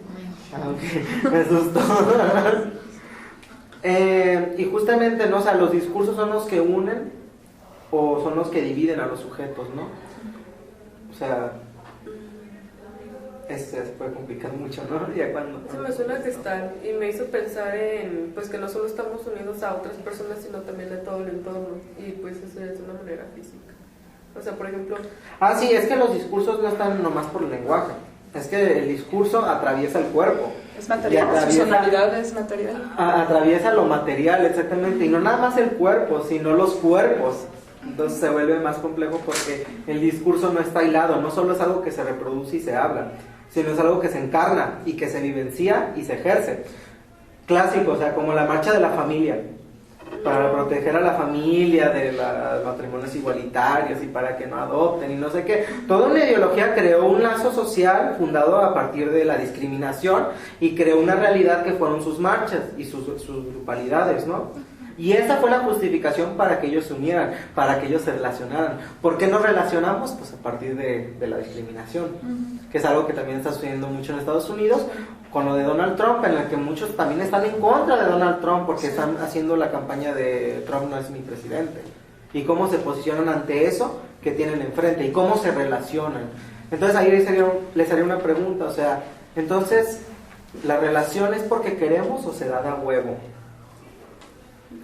Ok, me asustó. Y justamente, ¿no? O sea, los discursos son los que unen o son los que dividen a los sujetos, ¿no? O sea, se puede complicar mucho, ¿no? Ya cuando... Se me suena que están, y me hizo pensar en, pues, que no solo estamos unidos a otras personas, sino también a todo el entorno, y pues eso es de una manera física. O sea, por ejemplo... sí, es que los discursos no están nomás por el lenguaje, es que el discurso atraviesa el cuerpo. Es material, su sonoridad es material. Atraviesa lo material, exactamente, y no nada más el cuerpo, sino los cuerpos. Entonces se vuelve más complejo porque el discurso no está hilado, no solo es algo que se reproduce y se habla, sino es algo que se encarna y que se vivencia y se ejerce. Clásico, o sea, como la marcha de la familia, para proteger a la familia de los matrimonios igualitarios y para que no adopten y no sé qué. Toda una ideología creó un lazo social fundado a partir de la discriminación y creó una realidad que fueron sus marchas y sus grupalidades, ¿no? Y esa fue la justificación para que ellos se unieran, para que ellos se relacionaran. ¿Por qué nos relacionamos? Pues a partir de la discriminación, que es algo que también está sucediendo mucho en Estados Unidos, con lo de Donald Trump, en la que muchos también están en contra de Donald Trump porque están haciendo la campaña de Trump no es mi presidente. Y cómo se posicionan ante eso que tienen enfrente y cómo se relacionan. Entonces ahí les haría una pregunta, o sea, entonces, ¿la relación es porque queremos o se da de a huevo?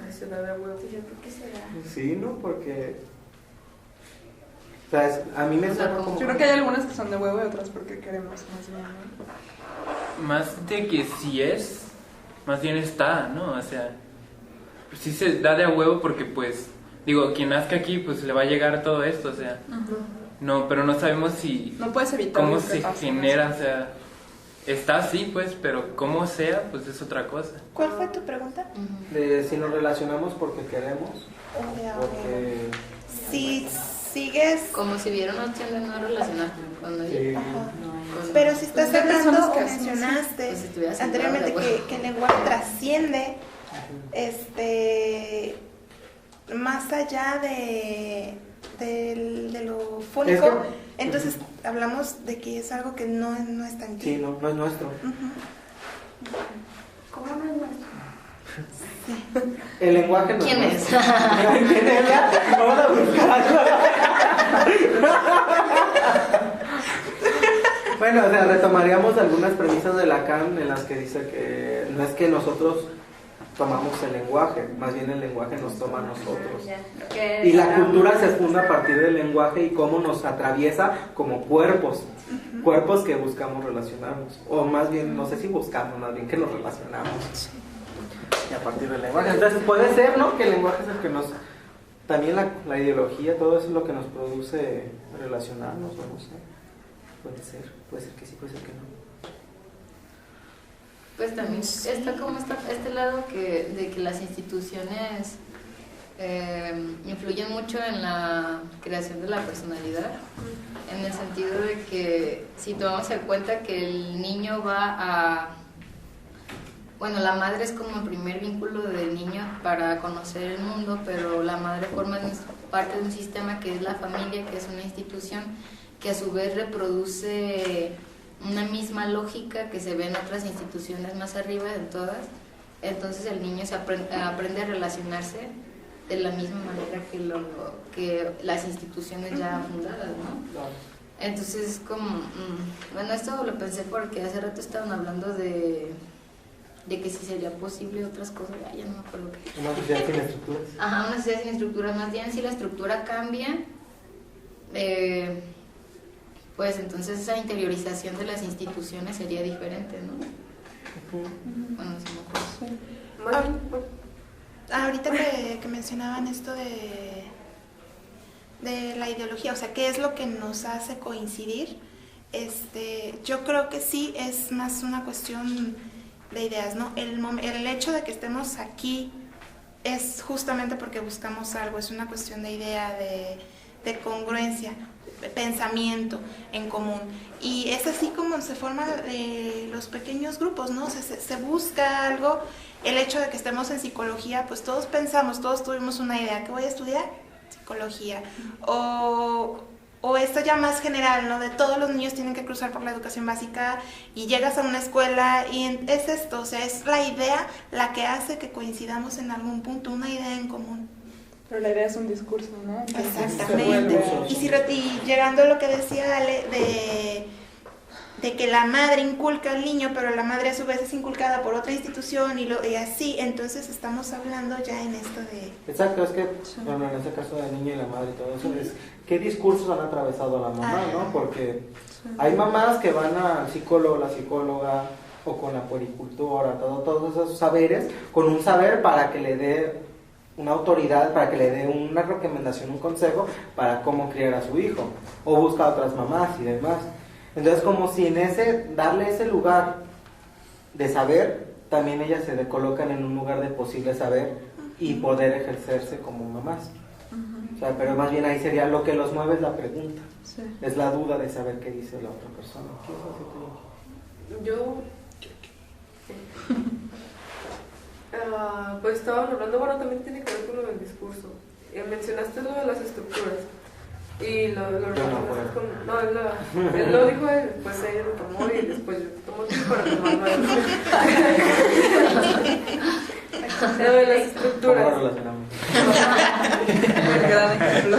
Se da de huevo. ¿Por qué se da? Sí, ¿no? Porque... O sea, a mí me suena como... Yo creo que hay algunas que son de huevo y otras porque queremos más bien, ¿no? Más de que si es, más bien está, ¿no? O sea, sí se da de a huevo porque, pues, digo, quien nazca aquí, pues le va a llegar todo esto, o sea, no, pero no sabemos si... No puedes evitar cómo lo que se pasa, genera, o sea, está así, pues, pero cómo sea, pues es otra cosa. ¿Cuál fue tu pregunta? De si nos relacionamos porque queremos, porque... Si sigues... Como si hubiera una opción de no relacionarte. Cuando Sí. Pero si estás Pues hay hablando personas o que hacen mencionaste pues si estuvieras anteriormente sentado de que el lenguaje trasciende más allá de de lo fónico, entonces hablamos de que es algo que no es tangible. Sí, no es nuestro. ¿Cómo no es nuestro? Sí. El lenguaje no ¿Quién es es? nuestro. ¿Quién es ella? Vamos a buscarlo. Bueno, o sea, retomaríamos algunas premisas de Lacan en las que dice que no es que nosotros tomamos el lenguaje, más bien el lenguaje nos toma a nosotros. Y la cultura se funda a partir del lenguaje y cómo nos atraviesa como cuerpos, cuerpos que buscamos relacionarnos, o más bien, no sé si buscamos, más bien que nos relacionamos. Y a partir del lenguaje. Entonces puede ser, ¿no? Que el lenguaje es el que nos... También la ideología, todo eso es lo que nos produce relacionarnos, o no sé. Puede ser que sí, puede ser que no. Pues también está como este lado de que las instituciones influyen mucho en la creación de la personalidad, en el sentido de que si tomamos en cuenta que el niño va a... Bueno, la madre es como el primer vínculo del niño para conocer el mundo, pero la madre forma parte de un sistema que es la familia, que es una institución que a su vez reproduce una misma lógica que se ve en otras instituciones más arriba de todas. Entonces el niño aprende a relacionarse de la misma manera que las instituciones ya fundadas, ¿no? Entonces como... bueno, esto lo pensé porque hace rato estaban hablando de que si sería posible otras cosas, ya no me acuerdo qué. Una sociedad sin estructuras. Ajá, una sociedad sin estructuras. Más bien si la estructura cambia, pues entonces esa interiorización de las instituciones sería diferente, ¿no? Bueno, se me ocurre. Ahorita que mencionaban esto de la ideología, o sea, ¿qué es lo que nos hace coincidir? Yo creo que sí es más una cuestión de ideas, ¿no? El hecho de que estemos aquí es justamente porque buscamos algo, es una cuestión de idea, de congruencia, de pensamiento en común. Y es así como se forman los pequeños grupos, ¿no? Se busca algo. El hecho de que estemos en psicología, pues todos pensamos, todos tuvimos una idea, ¿qué voy a estudiar? Psicología. O esto ya más general, ¿no? De todos los niños tienen que cruzar por la educación básica y llegas a una escuela y es esto, o sea, es la idea la que hace que coincidamos en algún punto, una idea en común. Pero la idea es un discurso, ¿no? Exactamente. Y llegando a lo que decía Ale, de que la madre inculca al niño, pero la madre a su vez es inculcada por otra institución y así, entonces estamos hablando ya en esto de... Exacto, es que, bueno, en ese caso del niño y la madre y todo eso, es qué discursos han atravesado a la mamá, ¿no? Porque hay mamás que van al psicólogo, la psicóloga, o con la puericultora, todos esos saberes, con un saber para que le dé una autoridad, para que le dé una recomendación, un consejo para cómo criar a su hijo, o busca a otras mamás y demás. Entonces, como si en darle ese lugar de saber, también ellas se colocan en un lugar de posible saber y poder ejercerse como mamás. O sea, pero más bien ahí sería lo que los mueve es la pregunta, es la duda de saber qué dice la otra persona. ¿Qué vas a hacer tú? Yo pues estaban hablando, bueno, también tiene que ver con lo del discurso. Mencionaste lo de las estructuras. Y lo él lo dijo, pues ella lo tomó y después yo tomo tiempo para tomarlo a él. Lo de las estructuras. Gran ejemplo.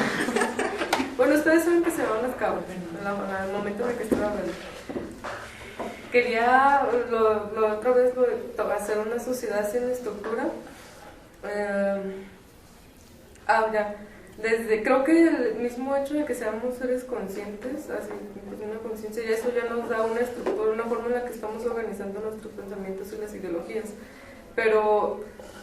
Bueno, ustedes saben que se van las cabras al momento de que estoy hablando. Quería otra vez hacer una sociedad sin estructura. Ya. Creo que el mismo hecho de que seamos seres conscientes, así una conciencia, y eso ya nos da una estructura, una forma en la que estamos organizando nuestros pensamientos y las ideologías. Pero,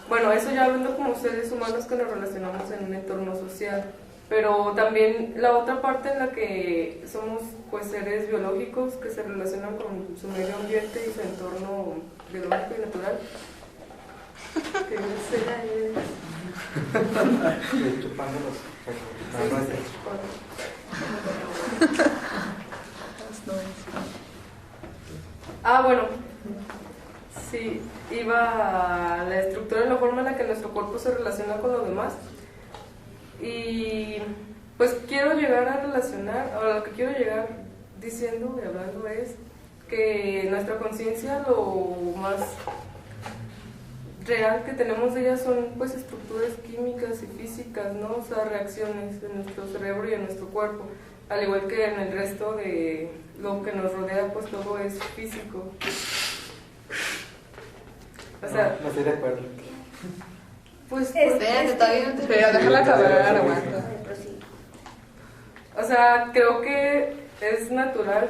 bueno, eso ya hablando como seres humanos que nos relacionamos en un entorno social. Pero también la otra parte en la que somos pues seres biológicos que se relacionan con su medio ambiente y su entorno biológico y natural. Que chupando bueno, sí, iba a la estructura y la forma en la que nuestro cuerpo se relaciona con los demás. Y Pues quiero llegar a relacionar, o lo que quiero llegar diciendo y hablando es que nuestra conciencia, lo más real que tenemos de ella son pues estructuras químicas y físicas, ¿no? O sea, reacciones en nuestro cerebro y en nuestro cuerpo, al igual que en el resto de lo que nos rodea, pues todo es físico. O sea, no estoy de acuerdo. Pues espérate, todavía no te... Pero déjala acabar, aguanta. O sea, creo que es natural,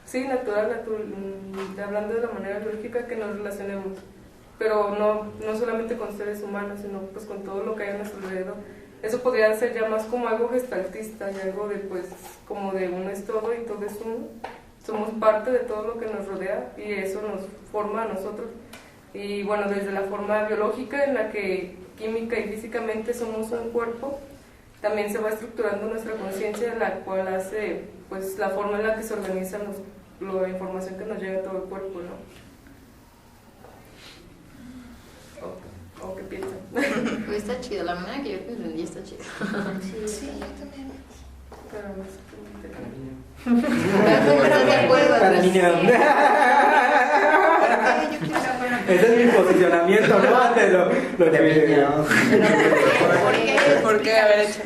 sí, natural, hablando de la manera biológica, que nos relacionemos, pero no solamente con seres humanos, sino pues con todo lo que hay a nuestro alrededor. Eso podría ser ya más como algo gestaltista y algo de pues como de uno es todo y todo es uno. Somos parte de todo lo que nos rodea y eso nos forma a nosotros. Y bueno, desde la forma biológica en la que química y físicamente somos un cuerpo, también se va estructurando nuestra conciencia, la cual hace pues la forma en la que se organiza la información que nos llega a todo el cuerpo, ¿no? ¿O qué piensan? Pues está chido, la manera que yo te entendí está chida. Sí, yo también. Pero no sé. ¿Estás de acuerdo? Para niños. Ese es mi posicionamiento, ¿no? Ante lo de niños. ¿Por qué? A ver, hecho.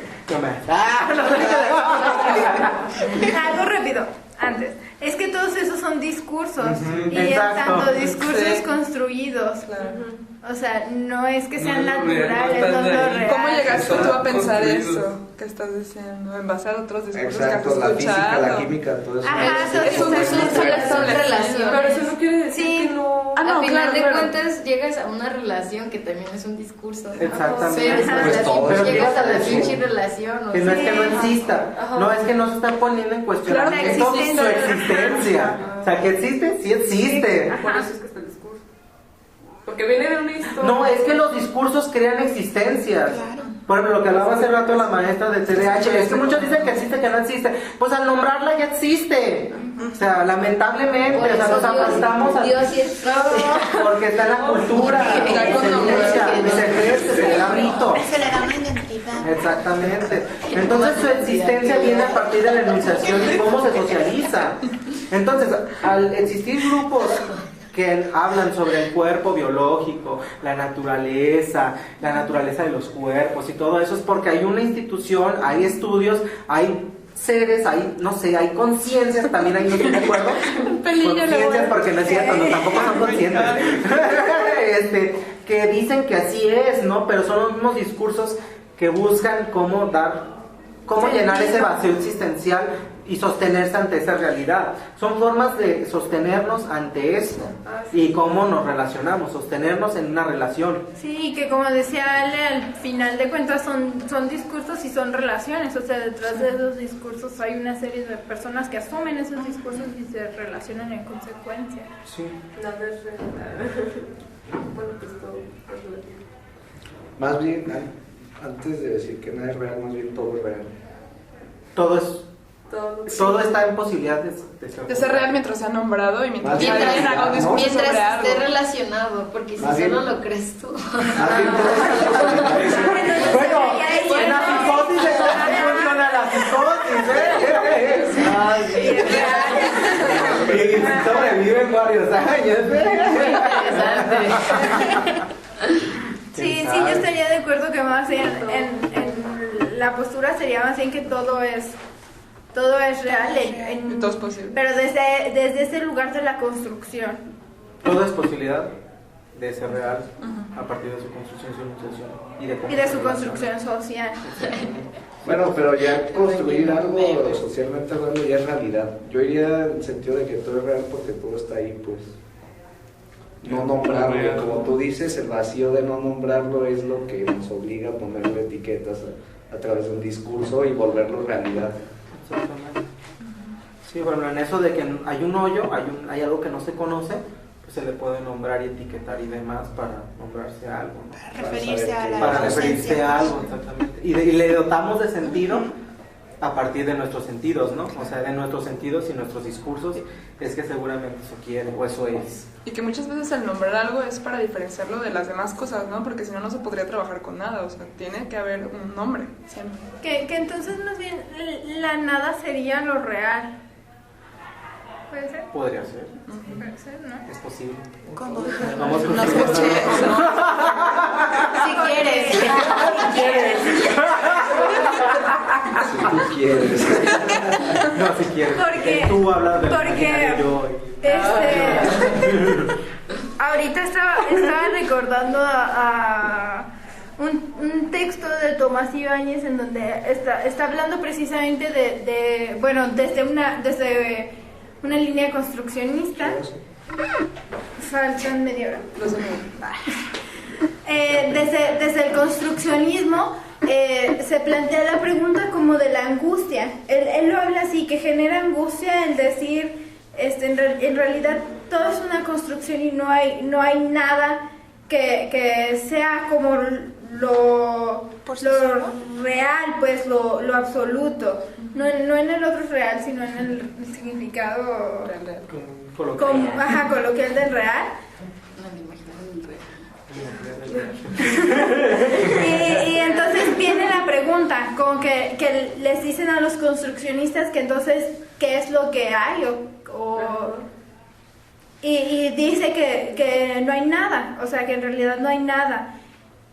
Algo rápido, antes. Es que todos esos son discursos. Y exacto. tanto discursos Sí. construidos. Claro. O sea, no es que sean No, naturales, no no están son ahí. reales. ¿Cómo llegaste tú a pensar Construidos. eso que estás diciendo? En base a otros discursos que Exacto, has la física, escuchado. la química, todo eso. Ajá, Son relaciones. Pero eso no quiere decir Sí. que no... Ah, no, Al final claro, de claro. cuentas llegas a una relación que también es un discurso. Exactamente. Pero esa Pues relación, todo pues es llegas a la discurso. pinche relación. O Que no es que no Sí. exista, Ajá. no es que no se está poniendo en cuestionamiento Claro, la su existencia. O sea, que existe, sí existe. Por eso es que está el discurso. Porque viene de una historia. No, es que los discursos crean existencias. Por ejemplo, lo que hablaba hace rato la maestra de TDAH, es que muchos dicen que existe, que no existe. Pues al nombrarla ya existe. O sea, lamentablemente, Por o sea, eso nos apartamos a... Dios sí existe. Porque está en la cultura, Está y con se nombre. enuncia, y se ejerce, se le da rito. Se le da una identidad. Exactamente. Entonces su existencia viene a partir de la enunciación y cómo se socializa. Entonces, al existir grupos que hablan sobre el cuerpo biológico, la naturaleza de los cuerpos y todo eso, es porque hay una institución, hay estudios, hay seres, hay, no sé, hay conciencias, también hay, no estoy de acuerdo, conciencias, porque no es cierto, no, tampoco son conscientes, que dicen que así es, ¿no? Pero son los mismos discursos que buscan cómo llenar ese vacío existencial y sostenerse ante esa realidad. Son formas de sostenernos ante esto y cómo nos relacionamos, sostenernos en una relación. Sí, que como decía Ale, al final de cuentas son discursos y son relaciones. O sea, detrás de esos discursos hay una serie de personas que asumen esos discursos y se relacionan en consecuencia. Sí. Nada es real. Bueno, pues todo es relativo. Más bien, antes de decir que nada es real, más bien todo es real. Todo está en posibilidades De ser real mientras sea nombrado y mientras Más alguien haga un discurso Mientras sobre algo. esté relacionado, porque si Más bien- solo lo crees tú. Más bien todo es Bueno, en la psicosis de cómo funciona la psicosis, Y sobreviven varios años, Sí, yo estaría de acuerdo que más bien en la postura sería más bien que todo es real, Todo es posible. pero desde ese lugar de la construcción. Todo es posibilidad de ser real a partir de su construcción, su enunciación Y de su construcción social. Bueno, pero ya construir algo socialmente hablando ya es realidad. Yo iría en el sentido de que todo es real porque todo está ahí, pues. No nombrarlo, como tú dices, el vacío de no nombrarlo es lo que nos obliga a ponerle etiquetas a través de un discurso y volverlo realidad. Exactamente. Sí, bueno, en eso de que hay un hoyo, hay algo que no se conoce, pues se le puede nombrar y etiquetar y demás para nombrarse a algo, ¿no? Referirse a la Para referirse ausencia. a algo, exactamente. Y le dotamos de sentido a partir de nuestros sentidos, ¿no? O sea, de nuestros sentidos y nuestros discursos es que seguramente eso quiere o eso es. Y que muchas veces el nombrar algo es para diferenciarlo de las demás cosas, ¿no? Porque si no, no se podría trabajar con nada, o sea, tiene que haber un nombre, siempre. Que entonces más bien la nada sería lo real. ¿Puede ser? Podría ser. Puede ser, ¿no? Es posible. ¿Cómo? Vamos con No escuché eso. Si quieres. Si tú quieres. No, si quieres. Porque- Tú hablas de porque- yo. Ahorita estaba recordando a un texto de Tomás Ibáñez en donde está hablando precisamente desde una línea construccionista. Faltan media hora. Desde el construccionismo se plantea la pregunta como de la angustia. Él lo habla así, que genera angustia el decir, en realidad todo es una construcción y no hay nada que sea como lo real, pues lo absoluto. No en el otro real, sino en el significado coloquial del real. Y entonces viene la pregunta, como que les dicen a los construccionistas que entonces, ¿qué es lo que hay? Y dice que no hay nada, o sea, que en realidad no hay nada.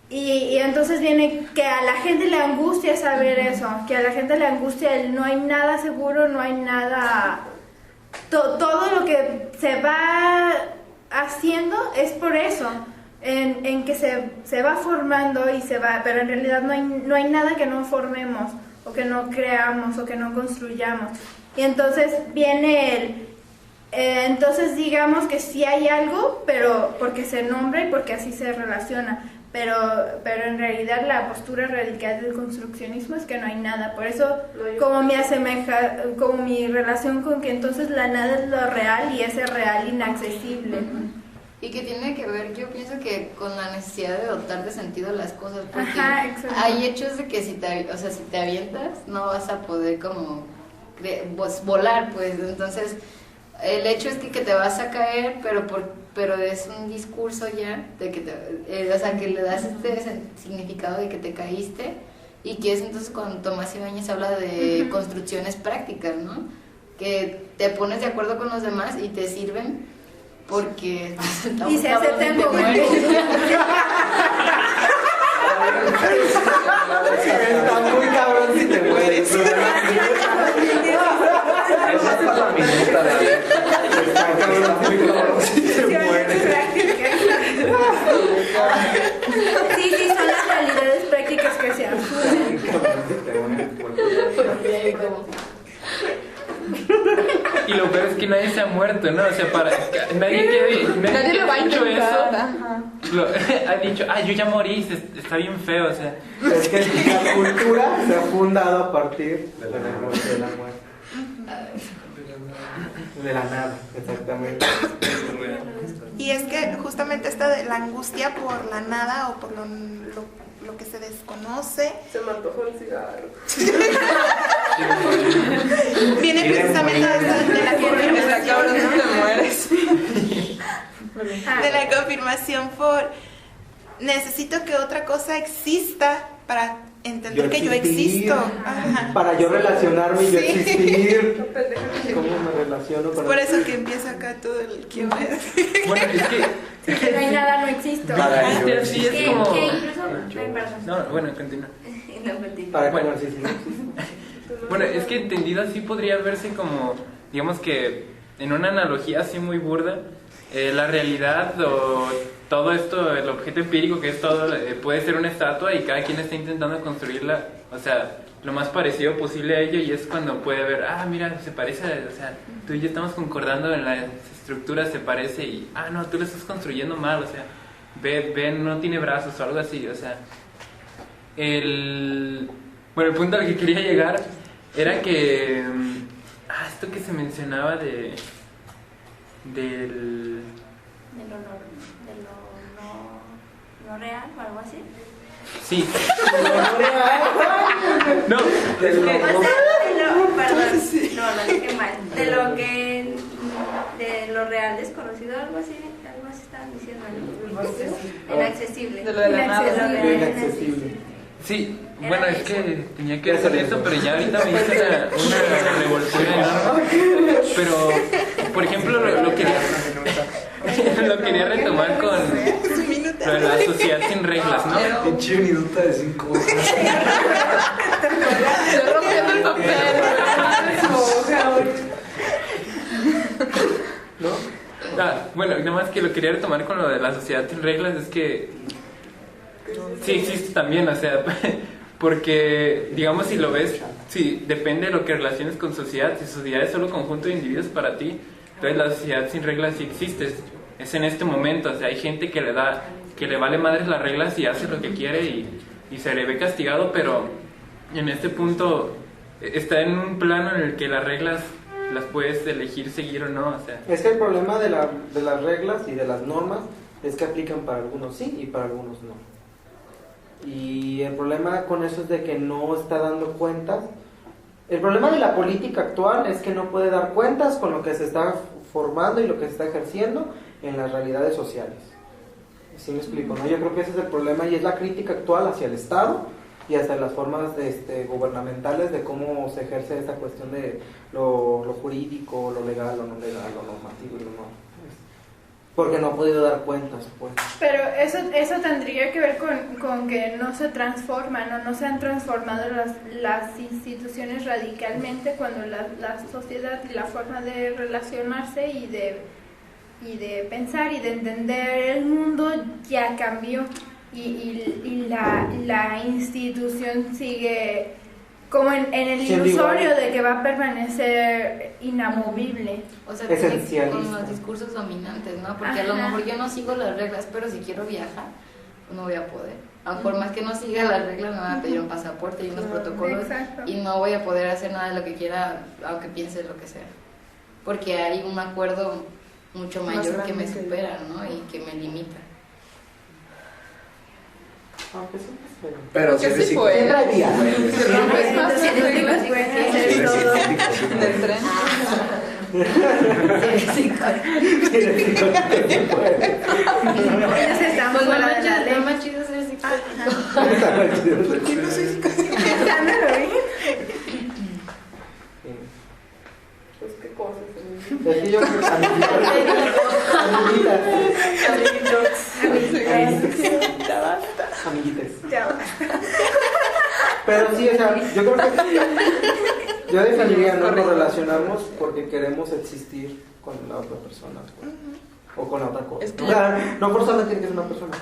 Y entonces viene que a la gente le angustia saber eso, que a la gente le angustia el no hay nada seguro, no hay nada... todo lo que se va haciendo es por eso, en que se va formando y se va, pero en realidad no hay nada que no formemos, o que no creamos, o que no construyamos. Y entonces viene entonces digamos que sí hay algo, pero porque se nombra y porque así se relaciona. Pero en realidad la postura radical del construccionismo es que no hay nada. Por eso como mi relación con que entonces la nada es lo real y ese real inaccesible. Y que tiene que ver, yo pienso que con la necesidad de dotar de sentido a las cosas, porque hay hechos de que si te avientas no vas a poder como volar, pues. Entonces el hecho es que te vas a caer, pero es un discurso ya de que que le das este significado de que te caíste, y que es entonces cuando Tomás Ibáñez habla de construcciones prácticas, ¿no? Que te pones de acuerdo con los demás y te sirven porque y se aceptan como Está muy cabrón si te mueres. Esa es para la minuta, David. Está muy cabrón si te mueres. Sí, son las realidades prácticas que se asumen. Y lo peor es que nadie se ha muerto, ¿no? O sea, nadie lo va a dicho intentar. eso. Ha dicho, yo ya morí, está bien feo, o sea. Es que la cultura se ha fundado a partir de la muerte. De la nada, exactamente. Y es que justamente esta de la angustia por la nada o por lo que se desconoce Se me antojó el cigarro. viene precisamente de la confirmación, te mueres. de la confirmación por necesito que otra cosa exista para entender que yo existo. Ajá. Para yo relacionarme y yo Sí. existir. ¿Cómo me relaciono con Por eso que empieza acá todo el quién es. Bueno, es que... Si no hay nada, no existo. Sí, es como... Que incluso... Ay, perdón. No, bueno, continúa. No, continúa. Para Bueno. conocer si no existe. Bueno, es que entendido así podría verse como, digamos que en una analogía así muy burda, la realidad o todo esto, el objeto empírico que es todo, puede ser una estatua y cada quien está intentando construirla, o sea, lo más parecido posible a ello, y es cuando puede ver, mira, se parece, o sea, tú y yo estamos concordando en la estructura, se parece, y, no, tú lo estás construyendo mal, o sea, ve, no tiene brazos o algo así, o sea, el punto al que quería llegar era que, esto que se mencionaba del... De lo real o algo así. Sí. No, es que... de lo real desconocido, algo así estaban diciendo, ¿no? Inaccesible. De lo de la nada. Inaccesible. Sí, bueno, es que tenía que ver con eso, pero ya ahorita me hice una revolución enorme. Pero, por ejemplo, lo quería retomar con lo de la sociedad sin reglas, ¿no? Pinche minuta de 5 horas. Estoy rompiendo el papel. ¿No? Bueno, nada más que lo quería retomar con lo de la sociedad sin reglas, es que sí existe también, o sea, porque, digamos, si lo ves, sí, depende de lo que relaciones con sociedad. Si sociedad es solo conjunto de individuos para ti, entonces la sociedad sin reglas sí existe. Es en este momento, o sea, hay gente que le vale madres las reglas y hace lo que quiere y se le ve castigado, pero en este punto está en un plano en el que las reglas las puedes elegir seguir o no, o sea. Es que el problema de las reglas y de las normas es que aplican para algunos sí y para algunos no. Y el problema con eso es de que no está dando cuentas. El problema de la política actual es que no puede dar cuentas con lo que se está formando y lo que se está ejerciendo en las realidades sociales. ¿Sí me explico? ¿No? Yo creo que ese es el problema y es la crítica actual hacia el Estado y hacia las formas gubernamentales de cómo se ejerce esta cuestión de lo jurídico, lo legal, lo no legal, lo normativo y lo no. Porque no ha podido dar cuentas, pues. Pero eso tendría que ver con que no se transforman o no se han transformado las instituciones radicalmente cuando la sociedad y la forma de relacionarse y de pensar y de entender el mundo ya cambió y la institución sigue como en el ilusorio de que va a permanecer inamovible. O sea, con los discursos dominantes, ¿no? Porque a lo mejor yo no sigo las reglas, pero si quiero viajar, no voy a poder. Aunque por más que no siga las reglas, me van a pedir un pasaporte y unos protocolos. Exacto. Y no voy a poder hacer nada de lo que quiera, aunque piense lo que sea. Porque hay un acuerdo mucho mayor que me supera, ¿no? Y que me limita. Aunque sí, pero que sí, sí puede. siempre hay días. Si rompes más las reglas en el tren. Ellos están Pues fuera de la ley. lo más chido es ser psicólogo. ¿Por qué no soy psicóloga? Pensándolo bien. Pues qué cosas. Es que yo amiguitas. Ya va. Pero sí, o sea, yo creo que yo definiría no nos relacionamos porque queremos existir con la otra persona, pues, o con la otra cosa. Es que O sea, no forzosamente tiene que ser una persona.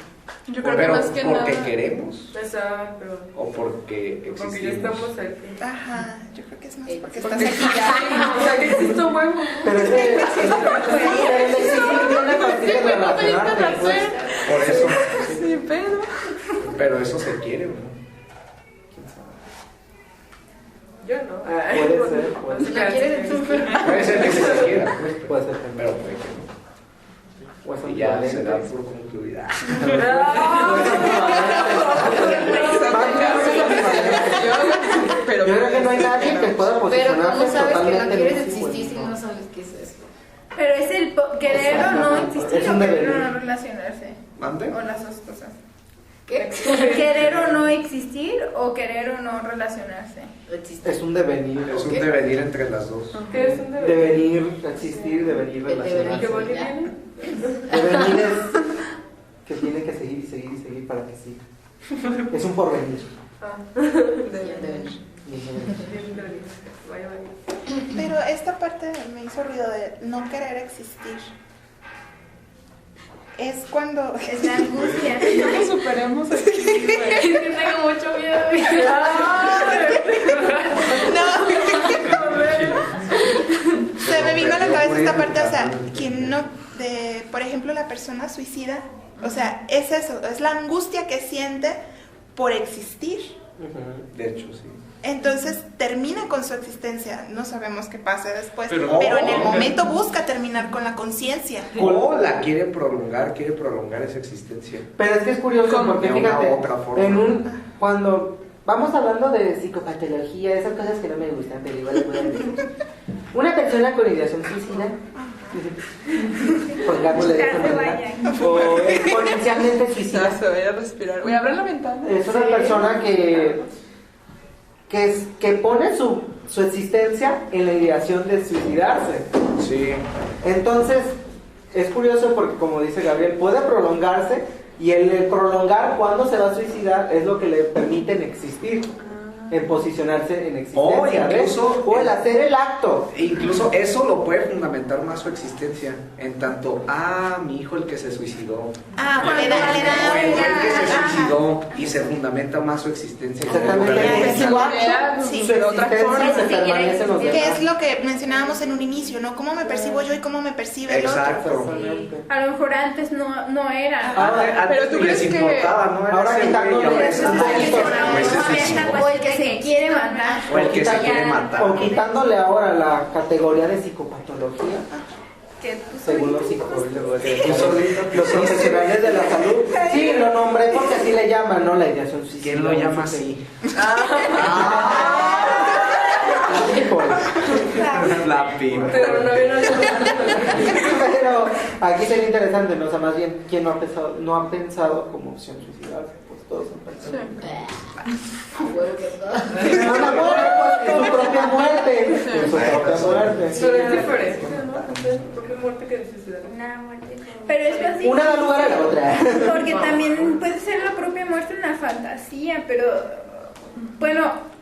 Yo creo que pero más que porque nada. queremos Exacto. o porque Porque ya existimos. estamos aquí. Ajá, yo creo que es más porque Porque estás aquí ya. O sea, que existo huevo. Pero es que el existir viene a partir de relacionarte, pues. Por eso, Sí, pero eso se quiere, ¿no? Yo no. Puede ser, puede Si ser. la quieres, Puede ser que se quiera, pues, Puede ser también. pero puede que no. O es Y ya se da ambivalente. por concluida. Pero Yo creo que no hay nadie que pueda pero posicionarse ¿cómo sabes que no totalmente quieres en sí, pues, existir si ¿no? no sabes qué es eso? Pero es el querer o no existir Es o un querer deber. o no relacionarse. ¿Mande? O las dos cosas. ¿Qué? Querer o no existir o querer o no relacionarse. Existe. Es un devenir. Es un devenir entre las dos. ¿Qué es un deber? Devenir, existir, devenir, El devenir. relacionarse. ¿Qué bonito Ya. viene? Devenir es que tiene que seguir y seguir y seguir para que siga. Es un porvenir. Ah, Ya, devenir. bien debería. Vaya, vaya. Pero esta parte me hizo ruido de no querer existir. Es cuando... Es la angustia. ¿cómo superemos aquí? Es que tengo mucho miedo. Se me vino a la cabeza esta parte, o sea, quien no, por ejemplo, la persona suicida, o sea, es eso, es la angustia que siente por existir. De hecho, sí. Entonces termina con su existencia, no sabemos qué pasa después, Pero- pero en el momento busca terminar con la conciencia. O la quiere prolongar esa existencia. Pero es que es curioso ¿Cómo? porque De una fíjate, u otra forma. cuando vamos hablando de psicopatología, esas cosas que no me gustan, pero igual les voy a decir. Una persona con ideación suicida, pongámosle de esta manera, o exponencialmente suicida. Se voy a respirar. Voy a abrir la ventana. Es una persona que pone su existencia en la ideación de suicidarse. Sí. Entonces, es curioso porque, como dice Gabriel, puede prolongarse, y el prolongar cuando se va a suicidar es lo que le permiten existir, en posicionarse en existencia, o el hacer el acto. Incluso eso lo puede fundamentar más su existencia, en tanto, mi hijo el que se suicidó, le el que se suicidó, y se fundamenta más su existencia. Exactamente. Sí. Su existencia se permanece en los demás. Que es lo que mencionábamos en un inicio, ¿no? ¿Cómo me percibo yo y cómo me percibe el otro? Exacto. A lo mejor antes no era. Pero tú crees que ahora quitándole O el que se quiere matar. O el que se quiere matar. O quitándole ahora la categoría de psicopatología, según los psicólogos, los profesionales de la salud. Sí, lo nombré porque así le llaman, ¿no? La ideación suicida. ¿Quién lo llama así? La pipa. Pero no vino Pero aquí sería interesante, ¿no? O sea, más bien, ¿quién no ha pensado como opción suicidarse? Pues todos han pensado. No, la muerte, pues, es su propia muerte. Es su propia muerte. Pero es diferente, ¿no? Es propia muerte que suicidar. Una muerte. Pero es así. Una da lugar a la otra. Porque también puede ser la propia muerte una fantasía, pero bueno.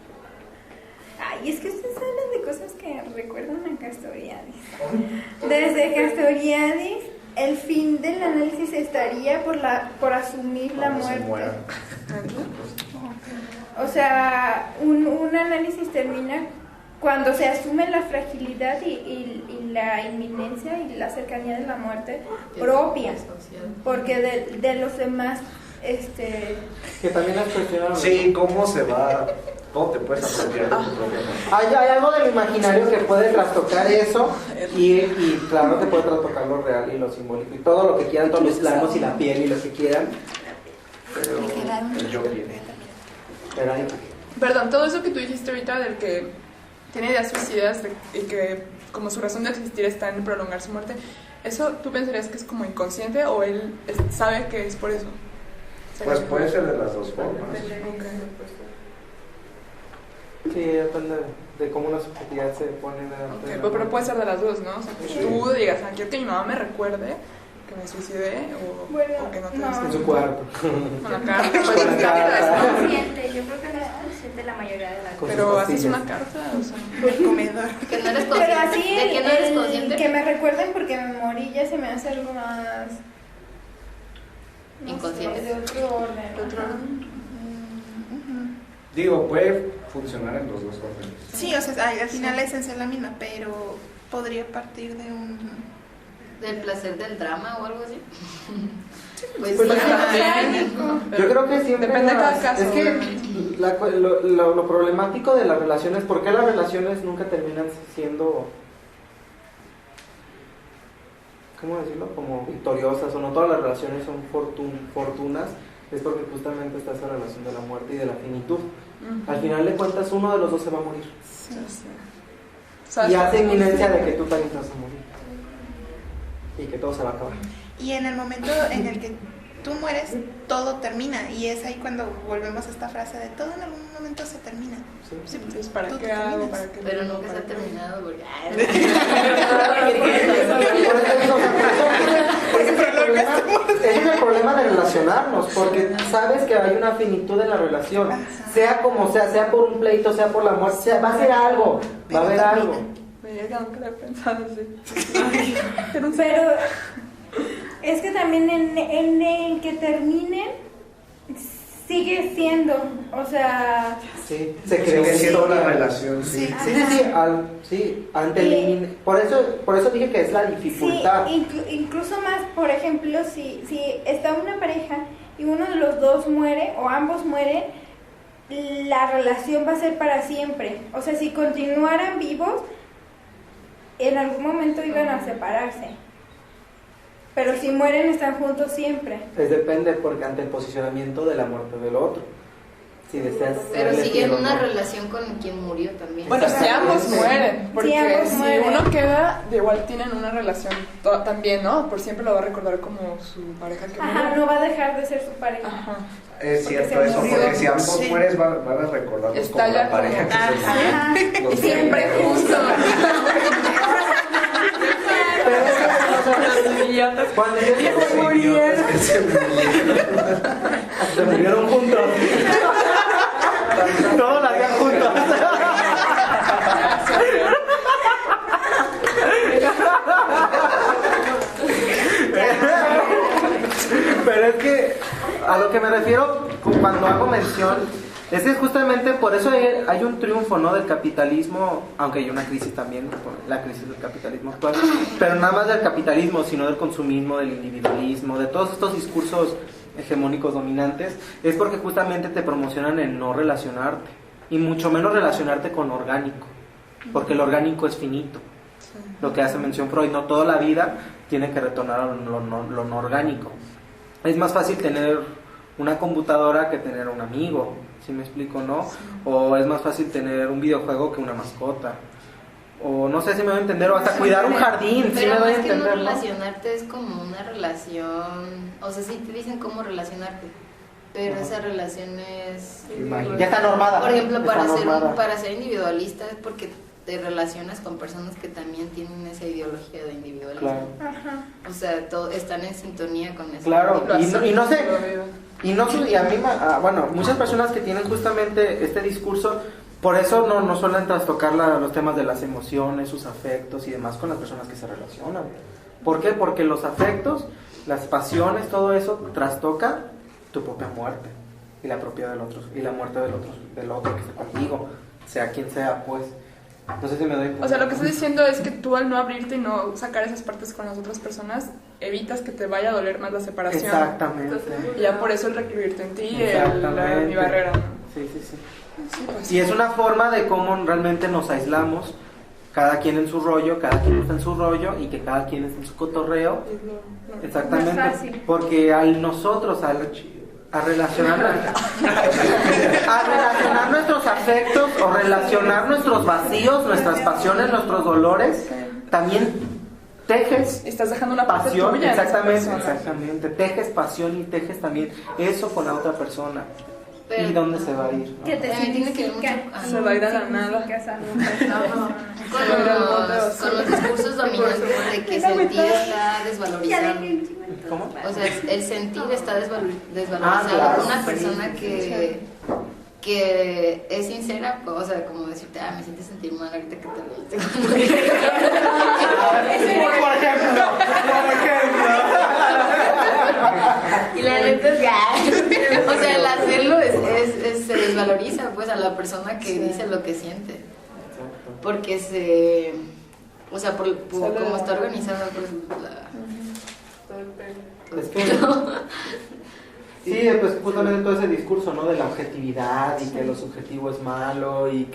Ay, es que ustedes hablan de cosas que recuerdan a Castoriadis. Desde Castoriadis, el fin del análisis estaría por asumir la muerte. O sea, un análisis termina cuando se asume la fragilidad y la inminencia y la cercanía de la muerte propia, porque de los demás, que también has cuestionado. Sí, ¿cómo se va? ¿Cómo te puedes apropiar de tu propia muerte? Hay algo del imaginario que puede trastocar eso, y claro que puede trastocar lo real y lo simbólico y todo lo que quieran, todos los planos y la piel y lo que quieran, pero Yo bien. pero hay... Perdón, todo eso que tú dijiste ahorita del que tiene ideas suicidas y que como su razón de existir está en prolongar su muerte, ¿eso tú pensarías que es como inconsciente o él sabe que es por eso? Pues puede ser de las dos formas. Sí, depende de cómo la subjetividad se pone Okay, pero puede ser de las dos, ¿no? O sea, que tú digas, quiero que mi mamá me recuerde que me suicidé o que no te en su cuarto. Con la carta. No es consciente, yo creo que no es consciente la mayoría de las cosas. Pero haces una carta, o sea, el comedor. Que no eres Pero consciente. así, ¿De qué no eres consciente? que me recuerden porque me morí ya se me hace algo más... Inconsciente. De otro orden. Digo, puede funcionar en los dos órdenes. Sí, o sea, al final la esencia es la misma, pero podría partir de un... ¿Del placer del drama o algo así? Pues yo creo que siempre depende de cada caso. es que lo problemático de las relaciones, ¿por qué las relaciones nunca terminan siendo, cómo decirlo, como victoriosas, o no todas las relaciones son fortunas? Es porque justamente está esa relación de la muerte y de la finitud. Al final de cuentas, uno de los dos se va a morir. Y hace inminencia de que tú también te vas a morir. Y que todo se va a acabar. Y en el momento en el que tú mueres, todo termina. Y es ahí cuando volvemos a esta frase de todo en algún momento se termina. Sí. Entonces, ¿para qué hago? ¿Para qué? Pero nunca se ha terminado porque... Ese es el problema de relacionarnos, porque sabes que hay una finitud en la relación, sea como sea por un pleito, sea por la muerte, va a ser algo, va a haber algo. Yo nunca lo he pensado así. Pero es que también en el que terminen sigue siendo, o sea... Sí, se creó siendo una relación, sí. Sí, ante el por eso dije que es la dificultad. Sí, incluso más, por ejemplo, si está una pareja y uno de los dos muere o ambos mueren, la relación va a ser para siempre. O sea, si continuaran vivos, en algún momento iban a separarse. Pero si mueren, están juntos siempre. Depende, porque ante el posicionamiento de la muerte del otro. Si deseas Pero serle sigue en fiel o una no. relación con quien murió también. Bueno, si ambos mueren, porque Si ambos si mueren. uno queda, igual tienen una relación también, ¿no? Por siempre lo va a recordar como su pareja que murió. Ajá, no va a dejar de ser su pareja. Ajá. Es Porque cierto se eso, murió. porque si ambos Sí. mueres van a recordarlos Está como ya la pareja como- que se Ajá. murió. Y siempre juntos. Cuando yo digo murieron, se murieron juntos. Todos la hacían juntos. Pero es que a lo que me refiero cuando hago mención es que justamente por eso hay un triunfo, ¿no?, del capitalismo, aunque hay una crisis también, la crisis del capitalismo actual, pero nada más del capitalismo, sino del consumismo, del individualismo, de todos estos discursos hegemónicos dominantes, es porque justamente te promocionan el no relacionarte, y mucho menos relacionarte con lo orgánico, porque lo orgánico es finito. Lo que hace mención Freud, no toda la vida tiene que retornar a lo no orgánico. Es más fácil tener una computadora que tener un amigo, ¿sí me explico, no? O es más fácil tener un videojuego que una mascota. O no sé si me voy a entender, o hasta cuidar un jardín, sí Pero me doy a más que no entender, ¿no? relacionarte es como una relación, o sea, sí te dicen cómo relacionarte, pero esa relación es... Ya está normada. Por ejemplo, Está normada. para ser individualista es porque te relacionas con personas que también tienen esa ideología de individualismo. Claro. Ajá. O sea, están en sintonía con eso. Claro, Lo y no sé, hacen. y a mí, bueno, muchas personas que tienen justamente este discurso, por eso no suelen trastocar los temas de las emociones, sus afectos y demás con las personas que se relacionan. ¿Por qué? Porque los afectos, las pasiones, todo eso trastoca tu propia muerte y la propia del otro, y la muerte del otro que está contigo, sea quien sea, pues. No sé si me doy... O sea, lo que estás diciendo es que tú al no abrirte y no sacar esas partes con las otras personas, evitas que te vaya a doler más la separación. Exactamente. Y ya por eso el recluirte en ti, mi Exactamente. barrera, ¿no? Sí. Sí, pues, Y es una forma de cómo realmente nos aislamos, cada quien en su rollo, cada quien está en su rollo y que cada quien está en su cotorreo. Exactamente. Más fácil. Porque al nosotros, a relacionar nuestros afectos o relacionar nuestros vacíos, nuestras pasiones, nuestros dolores, también tejes estás dejando una parte pasión, tuya en esa exactamente, persona. exactamente, tejes pasión y tejes también eso con la otra persona. Pero- ¿Y dónde se va a ir? ¿no? Que te También tiene que ver significa. mucho- ajá. Se va a ir a la nada. Significas a otra persona. Con los discursos dominantes de que sentir está desvalorizado. ¿Cómo? O sea, el sentir está desvalorizado. Ah, claro, Una sí, persona sí, que es sincera, o sea, como decirte, me sientes sentir mal ahorita que te lo Por ejemplo. Y la neta es que, o sea, el hacerlo se desvaloriza pues a la persona que dice lo que siente. Porque o sea, por como está organizada pues Es que, sí, pues justamente todo ese discurso, ¿no? De la objetividad y que lo subjetivo es malo y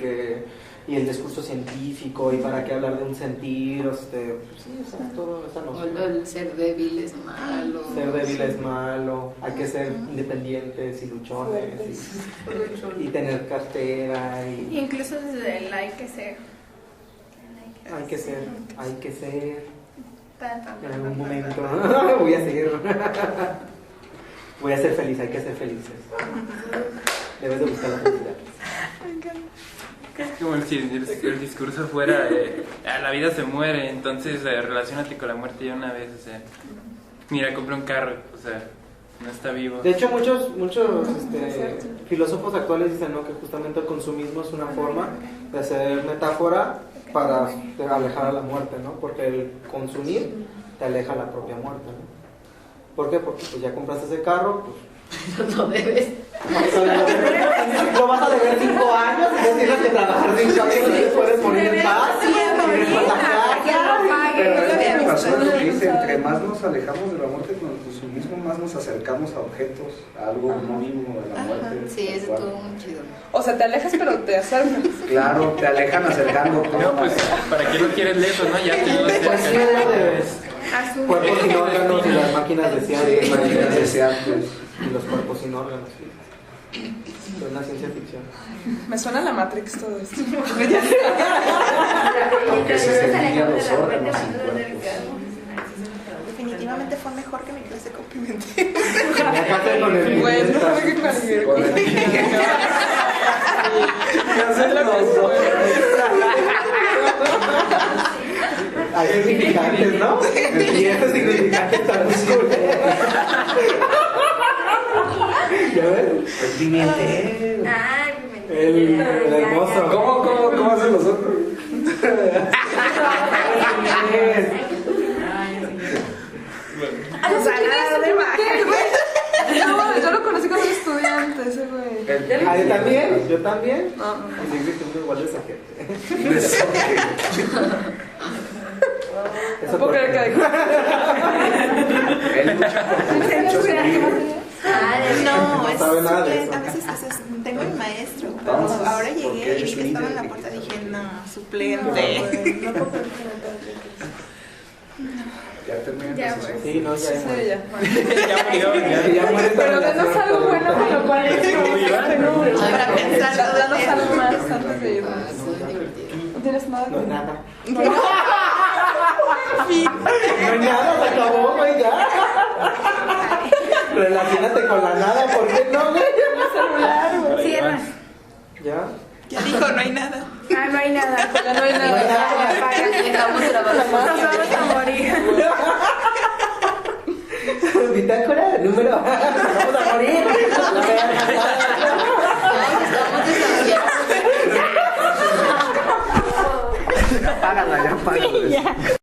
el discurso científico y para qué hablar de un sentir, pues sí, o sea, todo esa noción. el ser débil es malo. Ser débil es malo, hay que ser independientes y luchones y tener cartera y Incluso desde el hay que ser. hay que ser Tan, tan, en tan, algún tan, momento. tan. Voy a ser feliz, hay que ser felices. Debes de buscar la felicidad. Es como si el discurso fuera la vida se muere, entonces relaciónate con la muerte ya una vez, o sea, mira, compré un carro, o sea, no está vivo. De hecho, muchos filósofos actuales dicen, ¿no?, que justamente el consumismo es una forma de hacer metáfora para alejar a la muerte, ¿no? Porque el consumir te aleja a la propia muerte, ¿no? ¿Por qué? Porque pues ya compraste ese carro, pues No debes. lo vas a deber 5 años y no tienes que trabajar 5 años y te puedes morir en paz. Tienes para la casa. Pero tiene razón lo que dice, entre más nos alejamos de la muerte con el consumismo, más nos acercamos a objetos, a algo no vivo de la muerte. Sí, eso estuvo muy chido. O sea, te alejas pero te acercas. Claro, te alejan acercando. No, pues, ¿para qué lo quieres lejos, no? Ya te lo Pues sí, acercas. debes. Cuerpos sin órganos y las máquinas deseantes. Máquinas deseantes. Y los cuerpos sin órganos. Sí. Es una ciencia ficción. Me suena la Matrix todo esto. Aunque se sentía los órganos. Definitivamente fue mejor que mi clase con Pimentel. Güey, es mejor que cualquier cosa. Hay significantes, ¿no? Y estos significantes también son. ¿Ya ves? El Pimentel. Ay, El hermoso. ¿Cómo hacen los otros? No, yo lo conocí cuando era estudiante, ese güey. Ah, ¿yo también? ¿Yo también? No. Y dice que uno igual de esa gente. Eso ¿Puedo creer que Él lucha por derechos libres. No, sabe nada de es eso. a veces tengo el maestro, pero Entonces, ahora ¿por llegué qué y vi es que estaba en la líder? puerta, dije, no, suplente. Ya terminé. Ya, pues. Sí, no, ya. Sí, ya. Ya murió, Ya muere esta Pero danos relación. algo bueno con lo cual Para pensar, danos algo más antes de irnos. ¿No tienes nada? No hay nada. No hay nada, se acabó, güey, ya. Relaciónate con la nada, ¿por qué no, güey? Cierra. ¿Ya? ya dijo, no hay nada. Ah, no hay nada. Ya no hay nada. Dejamos grabando. Nos vamos a morir. Bitácora, número. Vamos a morir. Estamos desahuciados. Apágala, ya apágala.